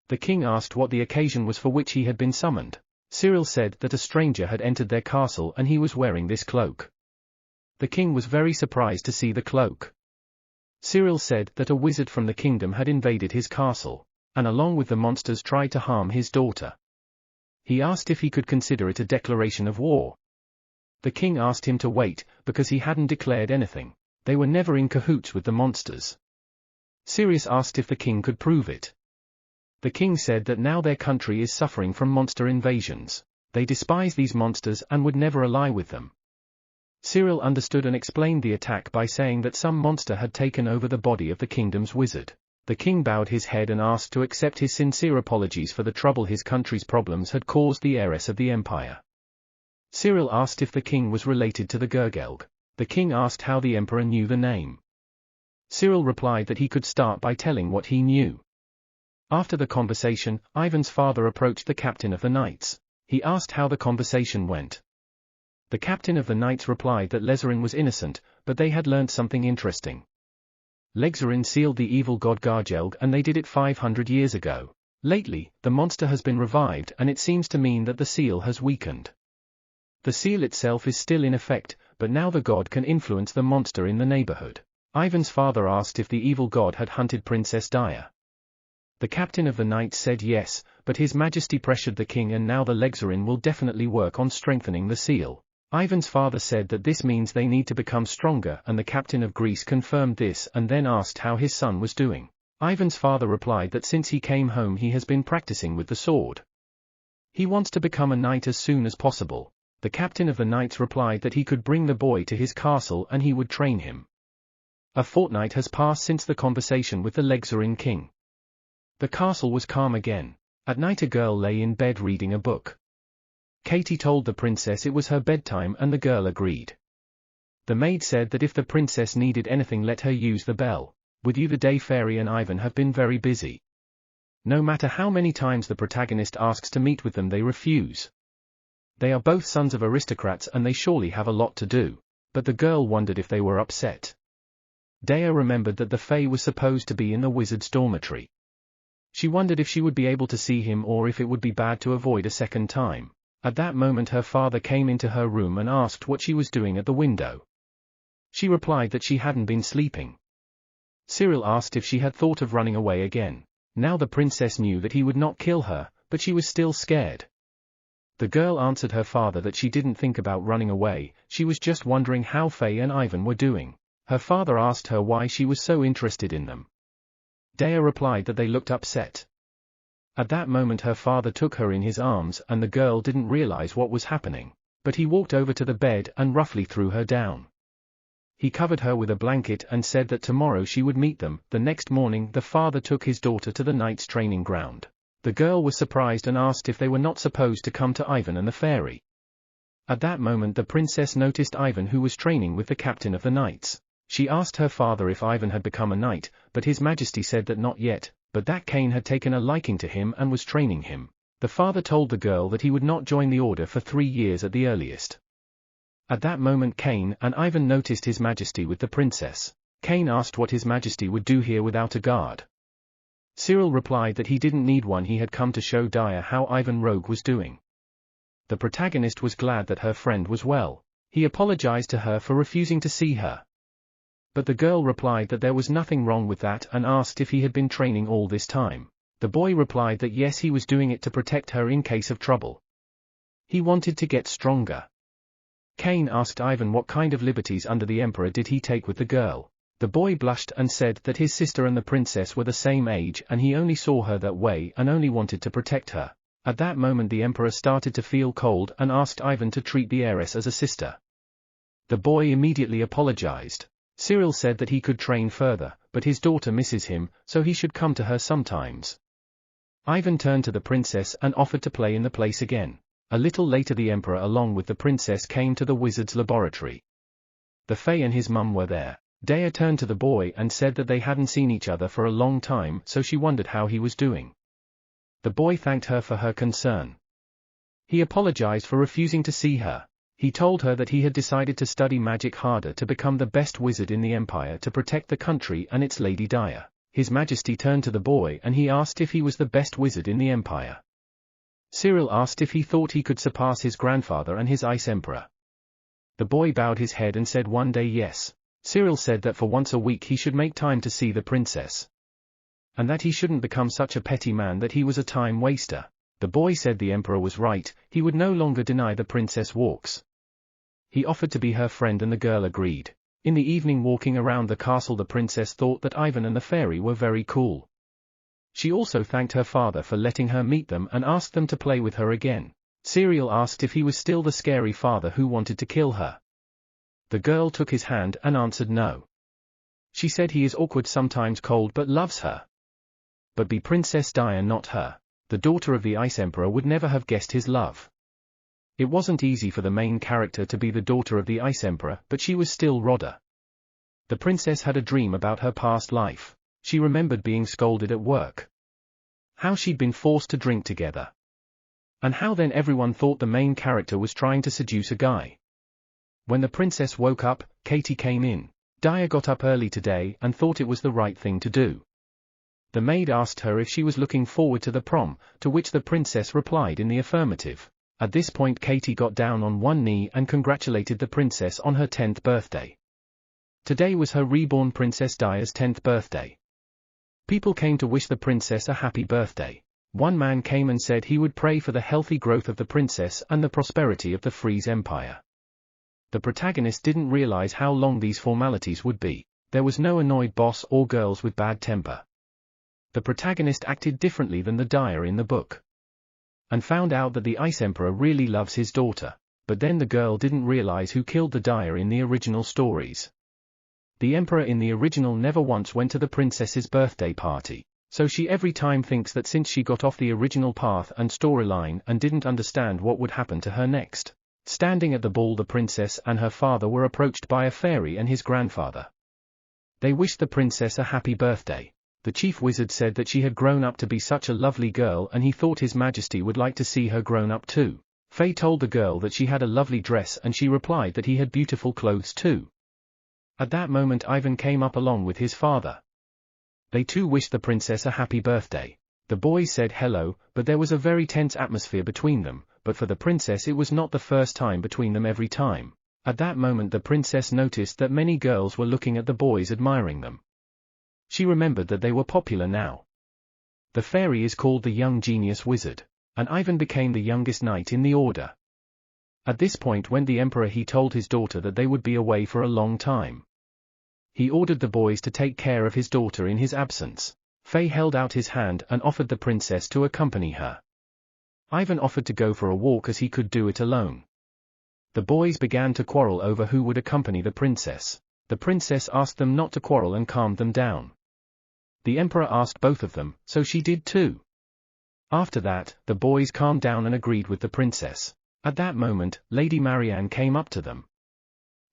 The king asked what the occasion was for which he had been summoned. Cyril said that a stranger had entered their castle and he was wearing this cloak. The king was very surprised to see the cloak. Cyril said that a wizard from the kingdom had invaded his castle, and along with the monsters tried to harm his daughter. He asked if he could consider it a declaration of war. The king asked him to wait, because he hadn't declared anything. They were never in cahoots with the monsters. Cyrus asked if the king could prove it. The king said that now their country is suffering from monster invasions. They despise these monsters and would never ally with them. Cyril understood and explained the attack by saying that some monster had taken over the body of the kingdom's wizard. The king bowed his head and asked to accept his sincere apologies for the trouble his country's problems had caused the heiress of the empire. Cyril asked if the king was related to the Gurgelg. The king asked how the emperor knew the name. Cyril replied that he could start by telling what he knew. After the conversation, Ivan's father approached the captain of the knights. He asked how the conversation went. The captain of the knights replied that Legzarin was innocent, but they had learned something interesting. Legzarin sealed the evil god Gargelg and they did it 500 years ago. Lately, the monster has been revived and it seems to mean that the seal has weakened. The seal itself is still in effect, but now the god can influence the monster in the neighborhood. Ivan's father asked if the evil god had hunted Princess Dia. The captain of the knights said yes, but His Majesty pressured the king and now the Legzarin will definitely work on strengthening the seal. Ivan's father said that this means they need to become stronger and the captain of Greece confirmed this and then asked how his son was doing. Ivan's father replied that since he came home he has been practicing with the sword. He wants to become a knight as soon as possible. The captain of the knights replied that he could bring the boy to his castle and he would train him. A fortnight has passed since the conversation with the Legzarin king. The castle was calm again. At night a girl lay in bed reading a book. Katie told the princess it was her bedtime and the girl agreed. The maid said that if the princess needed anything let her use the bell. With you the day fairy and Ivan have been very busy. No matter how many times the protagonist asks to meet with them they refuse. They are both sons of aristocrats and they surely have a lot to do. But the girl wondered if they were upset. Dea remembered that the Fae was supposed to be in the wizard's dormitory. She wondered if she would be able to see him or if it would be bad to avoid a second time. At that moment her father came into her room and asked what she was doing at the window. She replied that she hadn't been sleeping. Cyril asked if she had thought of running away again. Now the princess knew that he would not kill her, but she was still scared. The girl answered her father that she didn't think about running away, she was just wondering how Faye and Ivan were doing. Her father asked her why she was so interested in them. Daya replied that they looked upset. At that moment her father took her in his arms and the girl didn't realize what was happening, but he walked over to the bed and roughly threw her down. He covered her with a blanket and said that tomorrow she would meet them. The next morning the father took his daughter to the knight's training ground. The girl was surprised and asked if they were not supposed to come to Ivan and the fairy. At that moment the princess noticed Ivan, who was training with the captain of the knights. She asked her father if Ivan had become a knight, but his majesty said that not yet, but that Cain had taken a liking to him and was training him. The father told the girl that he would not join the order for 3 years at the earliest. At that moment Cain and Ivan noticed his majesty with the princess. Cain asked what his majesty would do here without a guard. Cyril replied that he didn't need one, he had come to show Daya how Ivan Rogue was doing. The protagonist was glad that her friend was well. He apologized to her for refusing to see her. But the girl replied that there was nothing wrong with that and asked if he had been training all this time. The boy replied that yes, he was doing it to protect her in case of trouble. He wanted to get stronger. Cain asked Ivan what kind of liberties under the emperor did he take with the girl. The boy blushed and said that his sister and the princess were the same age and he only saw her that way and only wanted to protect her. At that moment the emperor started to feel cold and asked Ivan to treat the heiress as a sister. The boy immediately apologized. Cyril said that he could train further, but his daughter misses him, so he should come to her sometimes. Ivan turned to the princess and offered to play in the place again. A little later the emperor along with the princess came to the wizard's laboratory. The Fae and his mum were there. Daya turned to the boy and said that they hadn't seen each other for a long time, so she wondered how he was doing. The boy thanked her for her concern. He apologized for refusing to see her. He told her that he had decided to study magic harder to become the best wizard in the empire to protect the country and its Lady Daya. His majesty turned to the boy and he asked if he was the best wizard in the empire. Cyril asked if he thought he could surpass his grandfather and his ice emperor. The boy bowed his head and said one day yes. Cyril said that for once a week he should make time to see the princess. And that he shouldn't become such a petty man that he was a time waster. The boy said the emperor was right, he would no longer deny the princess walks. He offered to be her friend and the girl agreed. In the evening walking around the castle the princess thought that Ivan and the fairy were very cool. She also thanked her father for letting her meet them and asked them to play with her again. Cyril asked if he was still the scary father who wanted to kill her. The girl took his hand and answered no. She said he is awkward sometimes, cold, but loves her. But be Princess Daya, not her. The daughter of the Ice Emperor would never have guessed his love. It wasn't easy for the main character to be the daughter of the Ice Emperor, but she was still Rodda. The princess had a dream about her past life. She remembered being scolded at work. How she'd been forced to drink together. And how then everyone thought the main character was trying to seduce a guy. When the princess woke up, Katie came in. Daya got up early today and thought it was the right thing to do. The maid asked her if she was looking forward to the prom, to which the princess replied in the affirmative. At this point Katie got down on one knee and congratulated the princess on her 10th birthday. Today was her reborn Princess Daya's 10th birthday. People came to wish the princess a happy birthday. One man came and said he would pray for the healthy growth of the princess and the prosperity of the Freeze Empire. The protagonist didn't realize how long these formalities would be. There was no annoyed boss or girls with bad temper. The protagonist acted differently than the Daya in the book. And found out that the Ice Emperor really loves his daughter, but then the girl didn't realize who killed the Daya in the original stories. The Emperor in the original never once went to the princess's birthday party, so she every time thinks that since she got off the original path and storyline and didn't understand what would happen to her next. Standing at the ball the princess and her father were approached by a fairy and his grandfather. They wished the princess a happy birthday. The chief wizard said that she had grown up to be such a lovely girl and he thought his majesty would like to see her grown up too. Faye told the girl that she had a lovely dress and she replied that he had beautiful clothes too. At that moment Ivan came up along with his father. They too wished the princess a happy birthday. The boys said hello, but there was a very tense atmosphere between them, but for the princess it was not the first time between them every time. At that moment the princess noticed that many girls were looking at the boys admiring them. She remembered that they were popular now. The fairy is called the young genius wizard. and Ivan became the youngest knight in the order. At this point when the emperor he told his daughter that they would be away for a long time. He ordered the boys to take care of his daughter in his absence. Faye held out his hand and offered the princess to accompany her. Ivan offered to go for a walk as he could do it alone. The boys began to quarrel over who would accompany the princess. The princess asked them not to quarrel and calmed them down. The emperor asked both of them, so she did too. After that, the boys calmed down and agreed with the princess. At that moment, Lady Marianne came up to them.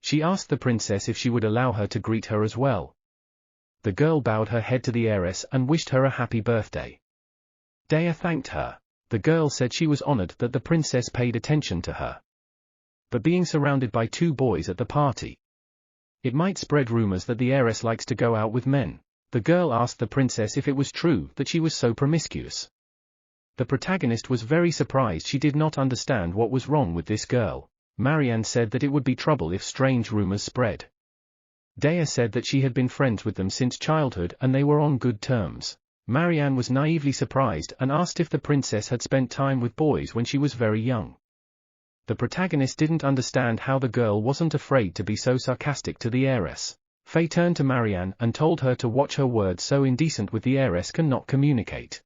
She asked the princess if she would allow her to greet her as well. The girl bowed her head to the heiress and wished her a happy birthday. Dea thanked her. The girl said she was honored that the princess paid attention to her. But being surrounded by two boys at the party, it might spread rumors that the heiress likes to go out with men. The girl asked the princess if it was true that she was so promiscuous. The protagonist was very surprised. She did not understand what was wrong with this girl. Marianne said that it would be trouble if strange rumors spread. Dea said that she had been friends with them since childhood and they were on good terms. Marianne was naively surprised and asked if the princess had spent time with boys when she was very young. The protagonist didn't understand how the girl wasn't afraid to be so sarcastic to the heiress. Faye turned to Marianne and told her to watch her words, so indecent with the heiress cannot communicate.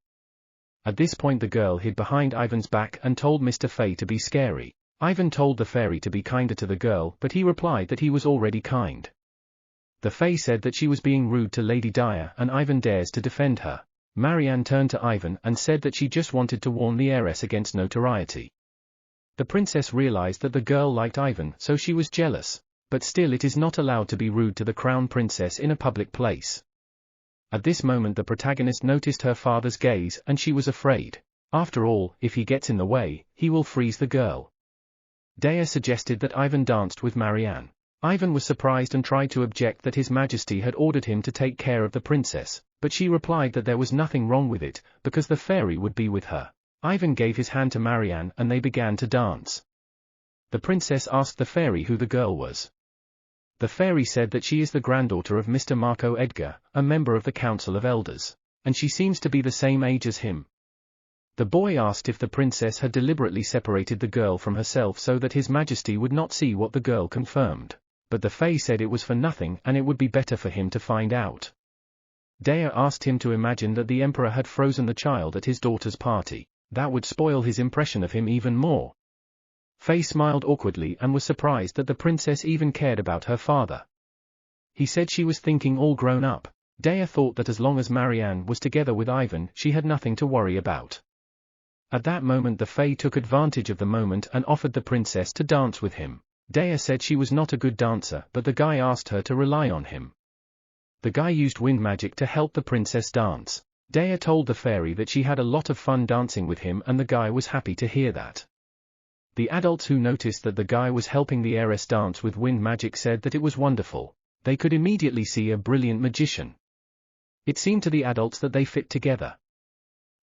At this point the girl hid behind Ivan's back and told Mr. Faye to be scary. Ivan told the fairy to be kinder to the girl, but he replied that he was already kind. The Fae said that she was being rude to Lady Dea and Ivan dares to defend her. Marianne turned to Ivan and said that she just wanted to warn the heiress against notoriety. The princess realized that the girl liked Ivan, so she was jealous, but still it is not allowed to be rude to the crown princess in a public place. At this moment the protagonist noticed her father's gaze and she was afraid. After all, if he gets in the way, he will freeze the girl. Dea suggested that Ivan danced with Marianne. Ivan was surprised and tried to object that His Majesty had ordered him to take care of the princess, but she replied that there was nothing wrong with it, because the fairy would be with her. Ivan gave his hand to Marianne and they began to dance. The princess asked the fairy who the girl was. The fairy said that she is the granddaughter of Mr. Marco Edgar, a member of the Council of Elders, and she seems to be the same age as him. The boy asked if the princess had deliberately separated the girl from herself so that His Majesty would not see what the girl confirmed, but the Fae said it was for nothing and it would be better for him to find out. Dea asked him to imagine that the emperor had frozen the child at his daughter's party. That would spoil his impression of him even more. Faye smiled awkwardly and was surprised that the princess even cared about her father. He said she was thinking all grown up. Dea thought that as long as Marianne was together with Ivan, she had nothing to worry about. At that moment the Fae took advantage of the moment and offered the princess to dance with him. Dea said she was not a good dancer, but the guy asked her to rely on him. The guy used wind magic to help the princess dance. Dea told the fairy that she had a lot of fun dancing with him and the guy was happy to hear that. The adults who noticed that the guy was helping the heiress dance with wind magic said that it was wonderful. They could immediately see a brilliant magician. It seemed to the adults that they fit together.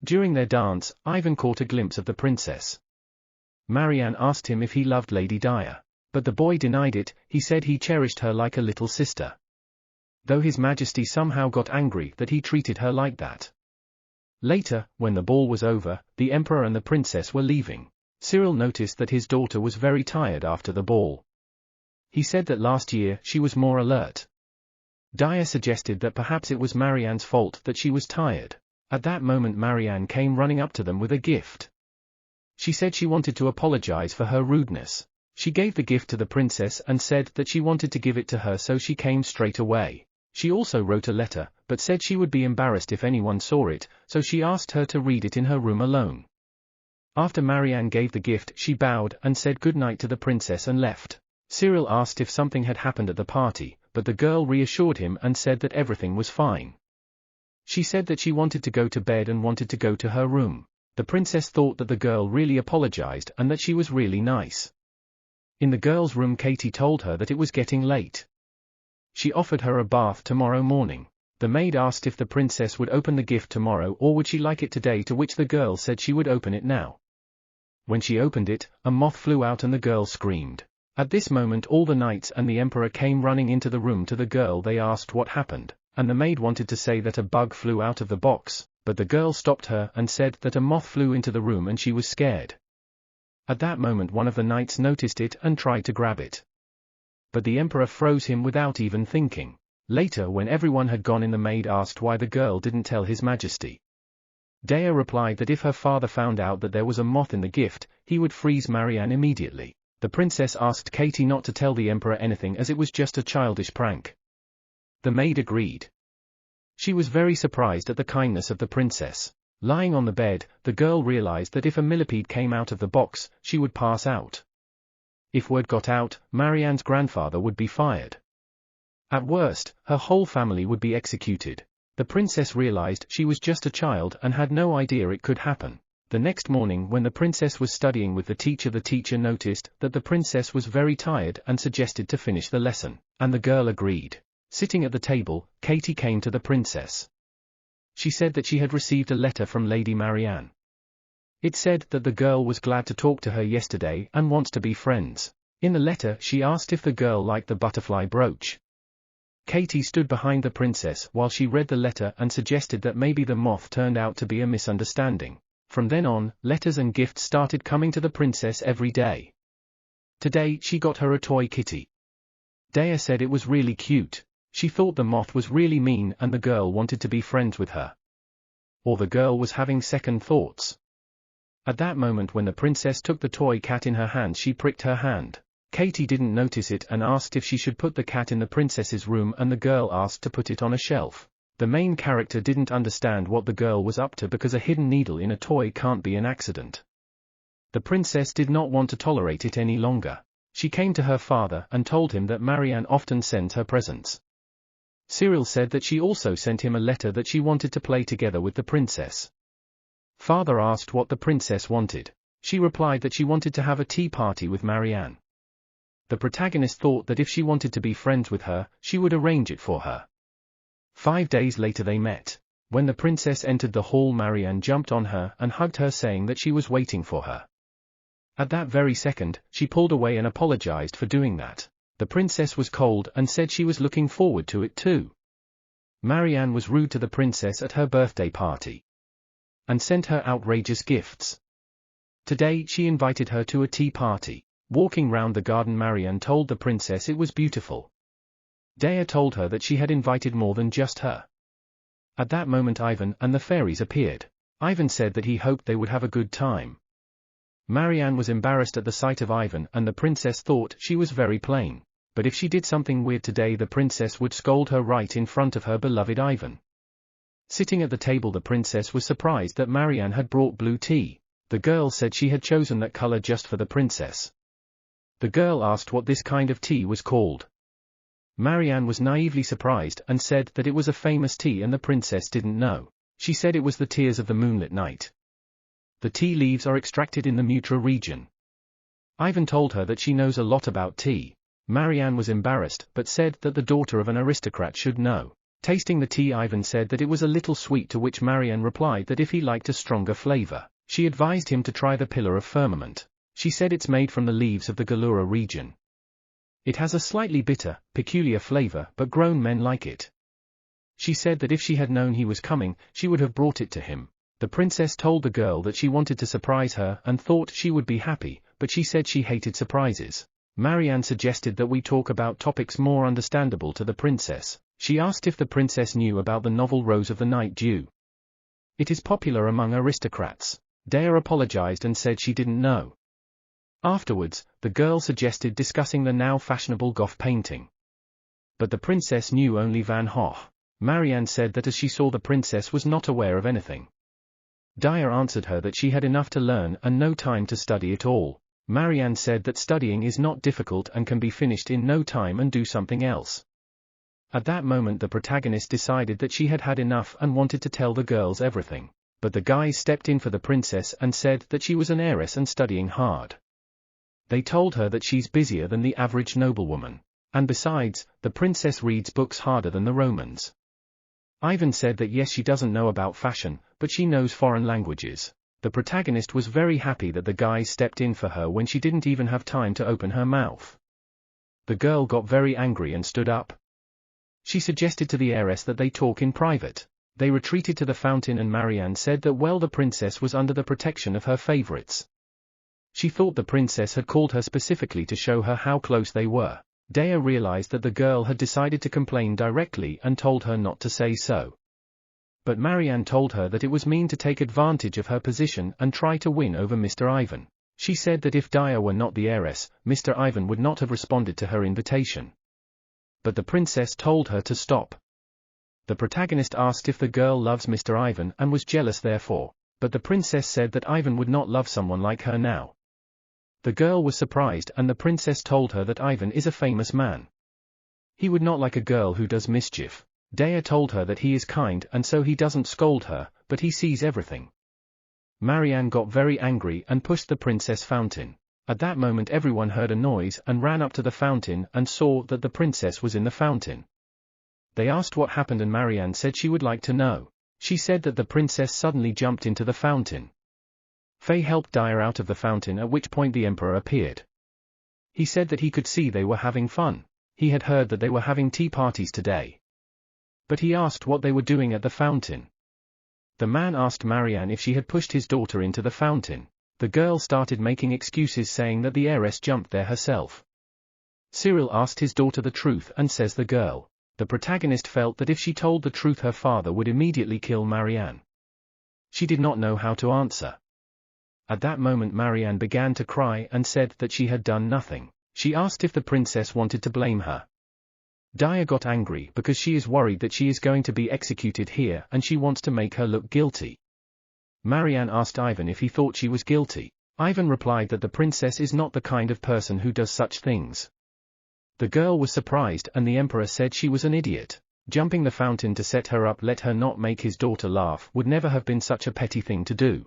During their dance, Ivan caught a glimpse of the princess. Marianne asked him if he loved Lady Dea, but the boy denied it. He said he cherished her like a little sister. Though His Majesty somehow got angry that he treated her like that. Later, when the ball was over, the emperor and the princess were leaving. Cyril noticed that his daughter was very tired after the ball. He said that last year she was more alert. Dea suggested that perhaps it was Marianne's fault that she was tired. At that moment Marianne came running up to them with a gift. She said she wanted to apologize for her rudeness. She gave the gift to the princess and said that she wanted to give it to her, so she came straight away. She also wrote a letter, but said she would be embarrassed if anyone saw it, so she asked her to read it in her room alone. After Marianne gave the gift, she bowed and said goodnight to the princess and left. Cyril asked if something had happened at the party, but the girl reassured him and said that everything was fine. She said that she wanted to go to bed and wanted to go to her room. The princess thought that the girl really apologized and that she was really nice. In the girl's room, Katie told her that it was getting late. She offered her a bath tomorrow morning. The maid asked if the princess would open the gift tomorrow or would she like it today, to which the girl said she would open it now. When she opened it, a moth flew out and the girl screamed. At this moment all the knights and the emperor came running into the room to the girl. They asked what happened, and the maid wanted to say that a bug flew out of the box, but but the girl stopped her and said that a moth flew into the room and she was scared. At that moment one of the knights noticed it and tried to grab it. But the emperor froze him without even thinking. Later, when everyone had gone in, the maid asked why the girl didn't tell his majesty. Dea replied that if her father found out that there was a moth in the gift, he would freeze Marianne immediately. The princess asked Katie not to tell the emperor anything as it was just a childish prank. The maid agreed. She was very surprised at the kindness of the princess. Lying on the bed, the girl realized that if a millipede came out of the box, she would pass out. If word got out, Marianne's grandfather would be fired. At worst, her whole family would be executed. The princess realized she was just a child and had no idea it could happen. The next morning, when the princess was studying with the teacher noticed that the princess was very tired and suggested to finish the lesson, and the girl agreed. Sitting at the table, Katie came to the princess. She said that she had received a letter from Lady Marianne. It said that the girl was glad to talk to her yesterday and wants to be friends. In the letter, she asked if the girl liked the butterfly brooch. Katie stood behind the princess while she read the letter and suggested that maybe the moth turned out to be a misunderstanding. From then on, letters and gifts started coming to the princess every day. Today, she got her a toy kitty. Dea said it was really cute. She thought the moth was really mean and the girl wanted to be friends with her. Or the girl was having second thoughts. At that moment, when the princess took the toy cat in her hand, she pricked her hand. Katie didn't notice it and asked if she should put the cat in the princess's room, and the girl asked to put it on a shelf. The main character didn't understand what the girl was up to because a hidden needle in a toy can't be an accident. The princess did not want to tolerate it any longer. She came to her father and told him that Marianne often sends her presents. Cyril said that she also sent him a letter that she wanted to play together with the princess. Father asked what the princess wanted. She replied that she wanted to have a tea party with Marianne. The protagonist thought that if she wanted to be friends with her, she would arrange it for her. 5 days later they met. When the princess entered the hall, Marianne jumped on her and hugged her, saying that she was waiting for her. At that very second, she pulled away and apologized for doing that. The princess was cold and said she was looking forward to it too. Marianne was rude to the princess at her birthday party and sent her outrageous gifts. Today she invited her to a tea party. Walking round the garden, Marianne told the princess it was beautiful. Dea told her that she had invited more than just her. At that moment Ivan and the fairies appeared. Ivan said that he hoped they would have a good time. Marianne was embarrassed at the sight of Ivan and the princess thought she was very plain. But if she did something weird today, the princess would scold her right in front of her beloved Ivan. Sitting at the table, the princess was surprised that Marianne had brought blue tea. The girl said she had chosen that color just for the princess. The girl asked what this kind of tea was called. Marianne was naively surprised and said that it was a famous tea and the princess didn't know. She said it was the tears of the moonlit night. The tea leaves are extracted in the Mutra region. Ivan told her that she knows a lot about tea. Marianne was embarrassed but said that the daughter of an aristocrat should know. Tasting the tea, Ivan said that it was a little sweet, to which Marianne replied that if he liked a stronger flavor, she advised him to try the pillar of firmament. She said it's made from the leaves of the Galura region. It has a slightly bitter, peculiar flavor, but grown men like it. She said that if she had known he was coming, she would have brought it to him. The princess told the girl that she wanted to surprise her and thought she would be happy, but she said she hated surprises. Marianne suggested that we talk about topics more understandable to the princess. She asked if the princess knew about the novel Rose of the Night Dew. It is popular among aristocrats. Dea apologized and said she didn't know. Afterwards, the girl suggested discussing the now fashionable Goth painting. But the princess knew only Van Gogh. Marianne said that as she saw, the princess was not aware of anything. Dea answered her that she had enough to learn and no time to study it all. Marianne said that studying is not difficult and can be finished in no time and do something else. At that moment the protagonist decided that she had had enough and wanted to tell the girls everything. But the guys stepped in for the princess and said that she was an heiress and studying hard. They told her that she's busier than the average noblewoman. And besides, the princess reads books harder than the Romans. Ivan said that yes, she doesn't know about fashion, but she knows foreign languages. The protagonist was very happy that the guys stepped in for her when she didn't even have time to open her mouth. The girl got very angry and stood up. She suggested to the heiress that they talk in private. They retreated to the fountain and Marianne said that the princess was under the protection of her favorites. She thought the princess had called her specifically to show her how close they were. Dea realized that the girl had decided to complain directly and told her not to say so. But Marianne told her that it was mean to take advantage of her position and try to win over Mr. Ivan. She said that if Dea were not the heiress, Mr. Ivan would not have responded to her invitation. But the princess told her to stop. The protagonist asked if the girl loves Mr. Ivan and was jealous therefore, but the princess said that Ivan would not love someone like her now. The girl was surprised and the princess told her that Ivan is a famous man. He would not like a girl who does mischief. Dea told her that he is kind and so he doesn't scold her, but he sees everything. Marianne got very angry and pushed the princess fountain. At that moment everyone heard a noise and ran up to the fountain and saw that the princess was in the fountain. They asked what happened and Marianne said she would like to know. She said that the princess suddenly jumped into the fountain. Faye helped Dea out of the fountain, at which point the emperor appeared. He said that he could see they were having fun. He had heard that they were having tea parties today. But he asked what they were doing at the fountain. The man asked Marianne if she had pushed his daughter into the fountain. The girl started making excuses saying that the heiress jumped there herself. Cyril asked his daughter the truth and says the girl. The protagonist felt that if she told the truth her father would immediately kill Marianne. She did not know how to answer. At that moment Marianne began to cry and said that she had done nothing. She asked if the princess wanted to blame her. Dea got angry because she is worried that she is going to be executed here and she wants to make her look guilty. Marianne asked Ivan if he thought she was guilty. Ivan replied that the princess is not the kind of person who does such things. The girl was surprised and the emperor said she was an idiot. Jumping the fountain to set her up, let her not make his daughter laugh, would never have been such a petty thing to do.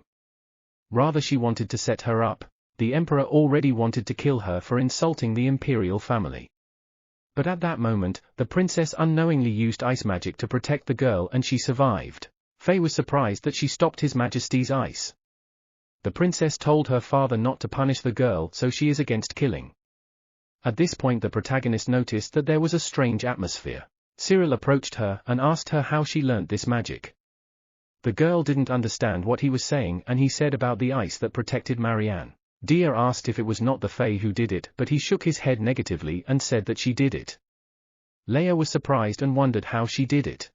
Rather she wanted to set her up. The emperor already wanted to kill her for insulting the imperial family. But at that moment, the princess unknowingly used ice magic to protect the girl and she survived. Faye was surprised that she stopped His Majesty's ice. The princess told her father not to punish the girl, so she is against killing. At this point the protagonist noticed that there was a strange atmosphere. Cyril approached her and asked her how she learnt this magic. The girl didn't understand what he was saying and he said about the ice that protected Marianne. Dea asked if it was not the Fae who did it, but he shook his head negatively and said that she did it. Leia was surprised and wondered how she did it.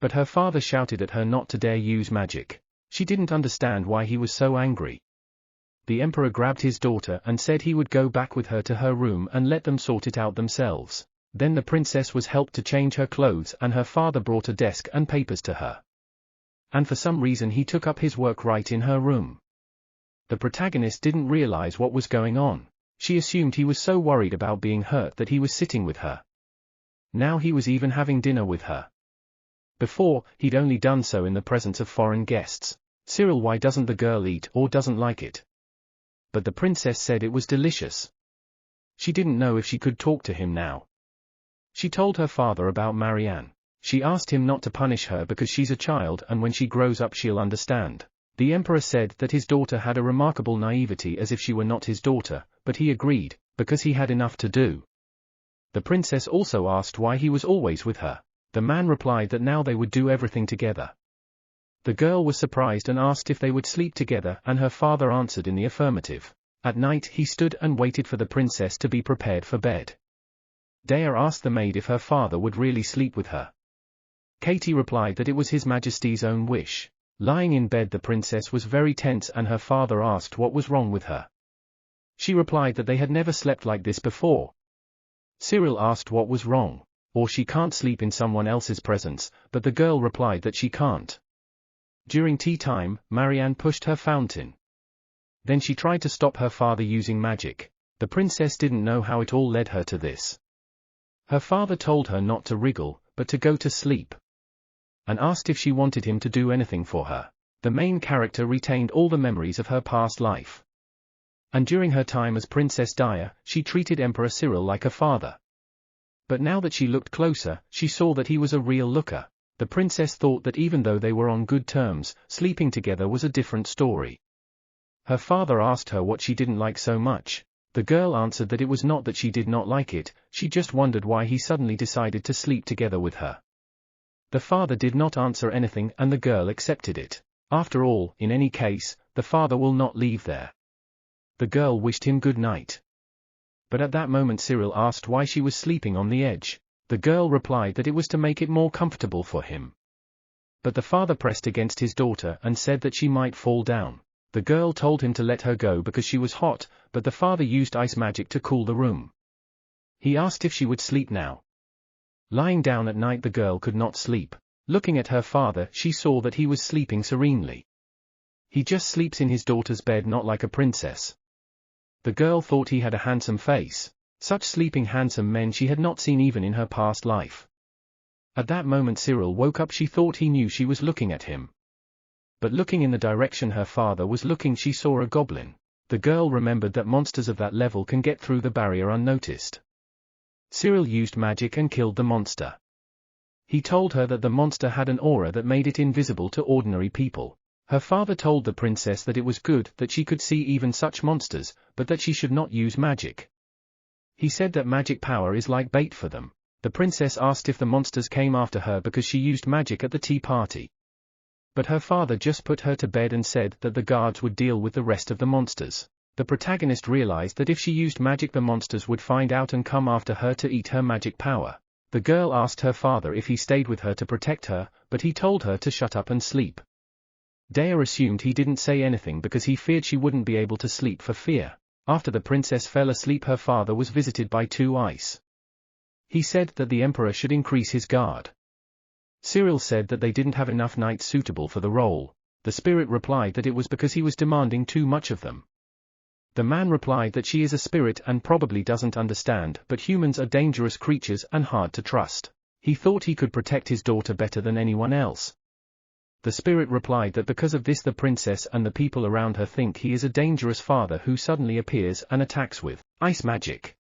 But her father shouted at her not to dare use magic. She didn't understand why he was so angry. The emperor grabbed his daughter and said he would go back with her to her room and let them sort it out themselves. Then the princess was helped to change her clothes and her father brought a desk and papers to her. And for some reason he took up his work right in her room. The protagonist didn't realize what was going on. She assumed he was so worried about being hurt that he was sitting with her. Now he was even having dinner with her. Before, he'd only done so in the presence of foreign guests. Cyril, why doesn't the girl eat or doesn't like it? But the princess said it was delicious. She didn't know if she could talk to him now. She told her father about Marianne. She asked him not to punish her because she's a child and when she grows up she'll understand. The emperor said that his daughter had a remarkable naivety as if she were not his daughter, but he agreed, because he had enough to do. The princess also asked why he was always with her. The man replied that now they would do everything together. The girl was surprised and asked if they would sleep together and her father answered in the affirmative. At night he stood and waited for the princess to be prepared for bed. Dea asked the maid if her father would really sleep with her. Katie replied that it was His Majesty's own wish. Lying in bed the princess was very tense and her father asked what was wrong with her. She replied that they had never slept like this before. Cyril asked what was wrong, or she can't sleep in someone else's presence, but the girl replied that she can't. During tea time, Marianne pushed her fountain. Then she tried to stop her father using magic. The princess didn't know how it all led her to this. Her father told her not to wriggle, but to go to sleep. And asked if she wanted him to do anything for her. The main character retained all the memories of her past life. And during her time as Princess Dea, she treated Emperor Cyril like a father. But now that she looked closer, she saw that he was a real looker. The princess thought that even though they were on good terms, sleeping together was a different story. Her father asked her what she didn't like so much. The girl answered that it was not that she did not like it, she just wondered why he suddenly decided to sleep together with her. The father did not answer anything and the girl accepted it. After all, in any case, the father will not leave there. The girl wished him good night. But at that moment Cyril asked why she was sleeping on the edge. The girl replied that it was to make it more comfortable for him. But the father pressed against his daughter and said that she might fall down. The girl told him to let her go because she was hot, but the father used ice magic to cool the room. He asked if she would sleep now. Lying down at night the girl could not sleep. Looking at her father she saw that he was sleeping serenely. He just sleeps in his daughter's bed, not like a princess. The girl thought he had a handsome face. Such sleeping handsome men she had not seen even in her past life. At that moment Cyril woke up. She thought he knew she was looking at him. But looking in the direction her father was looking she saw a goblin. The girl remembered that monsters of that level can get through the barrier unnoticed. Cyril used magic and killed the monster. He told her that the monster had an aura that made it invisible to ordinary people. Her father told the princess that it was good that she could see even such monsters, but that she should not use magic. He said that magic power is like bait for them. The princess asked if the monsters came after her because she used magic at the tea party. But her father just put her to bed and said that the guards would deal with the rest of the monsters. The protagonist realized that if she used magic the monsters would find out and come after her to eat her magic power. The girl asked her father if he stayed with her to protect her, but he told her to shut up and sleep. Dea assumed he didn't say anything because he feared she wouldn't be able to sleep for fear. After the princess fell asleep her father was visited by two ice. He said that the emperor should increase his guard. Cyril said that they didn't have enough knights suitable for the role. The spirit replied that it was because he was demanding too much of them. The man replied that she is a spirit and probably doesn't understand, but humans are dangerous creatures and hard to trust. He thought he could protect his daughter better than anyone else. The spirit replied that because of this the princess and the people around her think he is a dangerous father who suddenly appears and attacks with ice magic.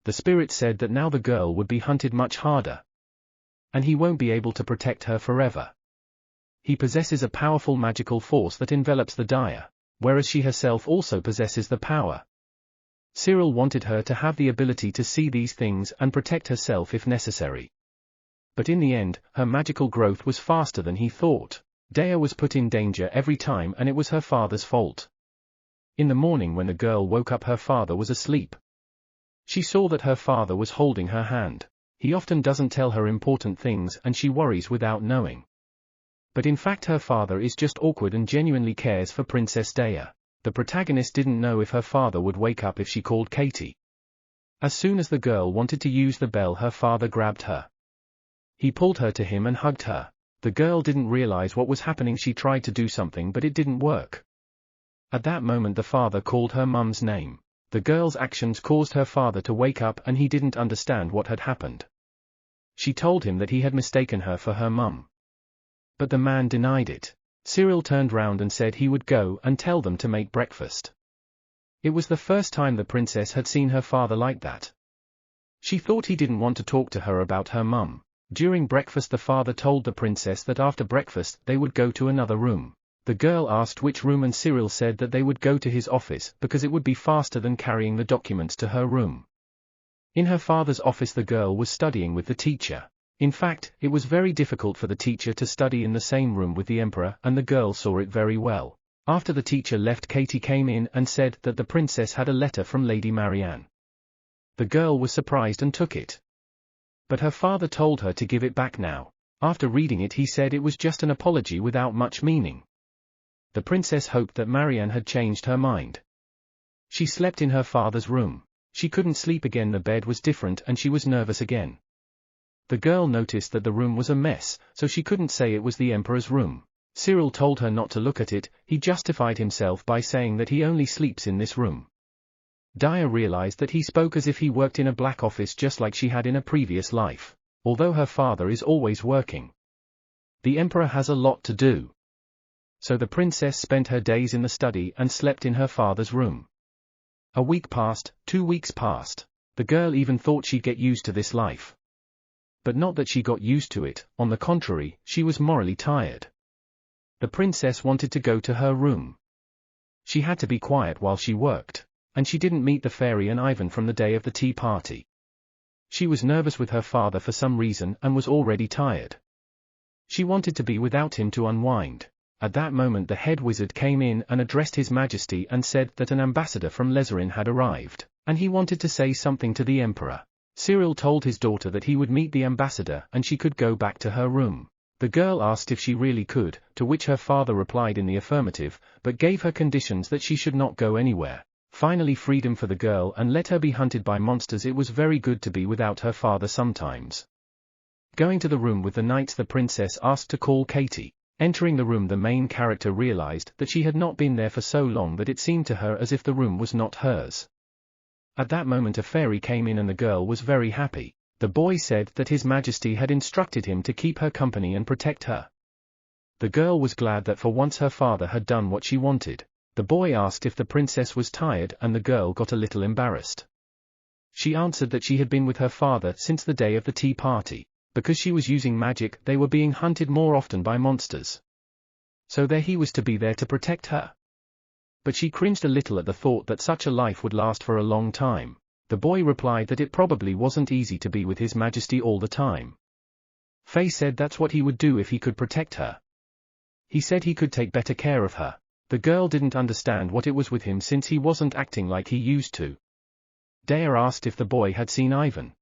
The spirit said that now the girl would be hunted much harder. And he won't be able to protect her forever. He possesses a powerful magical force that envelops the Dea, whereas she herself also possesses the power. Cyril wanted her to have the ability to see these things and protect herself if necessary. But in the end, her magical growth was faster than he thought. Dea was put in danger every time and it was her father's fault. In the morning when the girl woke up her father was asleep. She saw that her father was holding her hand. He often doesn't tell her important things and she worries without knowing. But in fact her father is just awkward and genuinely cares for Princess Dea. The protagonist didn't know if her father would wake up if she called Katie. As soon as the girl wanted to use the bell her father grabbed her. He pulled her to him and hugged her. The girl didn't realize what was happening. She tried to do something but it didn't work. At that moment the father called her mum's name. The girl's actions caused her father to wake up and he didn't understand what had happened. She told him that he had mistaken her for her mum. But the man denied it. Cyril turned round and said he would go and tell them to make breakfast. It was the first time the princess had seen her father like that. She thought he didn't want to talk to her about her mum. During breakfast the father told the princess that after breakfast they would go to another room. The girl asked which room and Cyril said that they would go to his office because it would be faster than carrying the documents to her room. In her father's office the girl was studying with the teacher. In fact, it was very difficult for the teacher to study in the same room with the emperor and the girl saw it very well. After the teacher left Katie came in and said that the princess had a letter from Lady Marianne. The girl was surprised and took it. But her father told her to give it back now. After reading it he said it was just an apology without much meaning. The princess hoped that Marianne had changed her mind. She slept in her father's room. She couldn't sleep again. The bed was different and she was nervous again. The girl noticed that the room was a mess, so she couldn't say it was the emperor's room. Cyril told her not to look at it. He justified himself by saying that he only sleeps in this room. Dea realized that he spoke as if he worked in a black office just like she had in a previous life, although her father is always working. The emperor has a lot to do. So the princess spent her days in the study and slept in her father's room. A week passed, 2 weeks passed. The girl even thought she'd get used to this life. But not that she got used to it, on the contrary, she was morally tired. The princess wanted to go to her room. She had to be quiet while she worked. And she didn't meet the fairy and Ivan from the day of the tea party. She was nervous with her father for some reason and was already tired. She wanted to be without him to unwind. At that moment the head wizard came in and addressed His Majesty and said that an ambassador from Lezerin had arrived, and he wanted to say something to the emperor. Cyril told his daughter that he would meet the ambassador and she could go back to her room. The girl asked if she really could, to which her father replied in the affirmative, but gave her conditions that she should not go anywhere. Finally freedom for the girl and let her be hunted by monsters. It was very good to be without her father sometimes. Going to the room with the knights, the princess asked to call Katie. Entering the room, the main character realized that she had not been there for so long that it seemed to her as if the room was not hers. At that moment a fairy came in and the girl was very happy. The boy said that His Majesty had instructed him to keep her company and protect her. The girl was glad that for once her father had done what she wanted. The boy asked if the princess was tired and the girl got a little embarrassed. She answered that she had been with her father since the day of the tea party. Because she was using magic, they were being hunted more often by monsters. So there he was to be there to protect her. But she cringed a little at the thought that such a life would last for a long time. The boy replied that it probably wasn't easy to be with His Majesty all the time. Faye said that's what he would do if he could protect her. He said he could take better care of her. The girl didn't understand what it was with him since he wasn't acting like he used to. Dea asked if the boy had seen Ivan.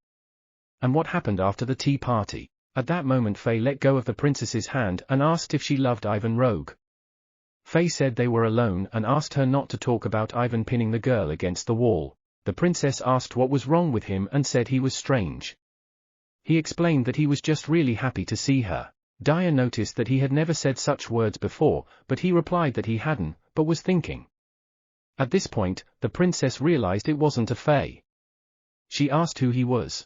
And what happened after the tea party. At that moment Faye let go of the princess's hand and asked if she loved Ivan Rogue. Faye said they were alone and asked her not to talk about Ivan pinning the girl against the wall. The princess asked what was wrong with him and said he was strange. He explained that he was just really happy to see her. Dea noticed that he had never said such words before, but he replied that he hadn't, but was thinking. At this point, the princess realized it wasn't a Faye. She asked who he was.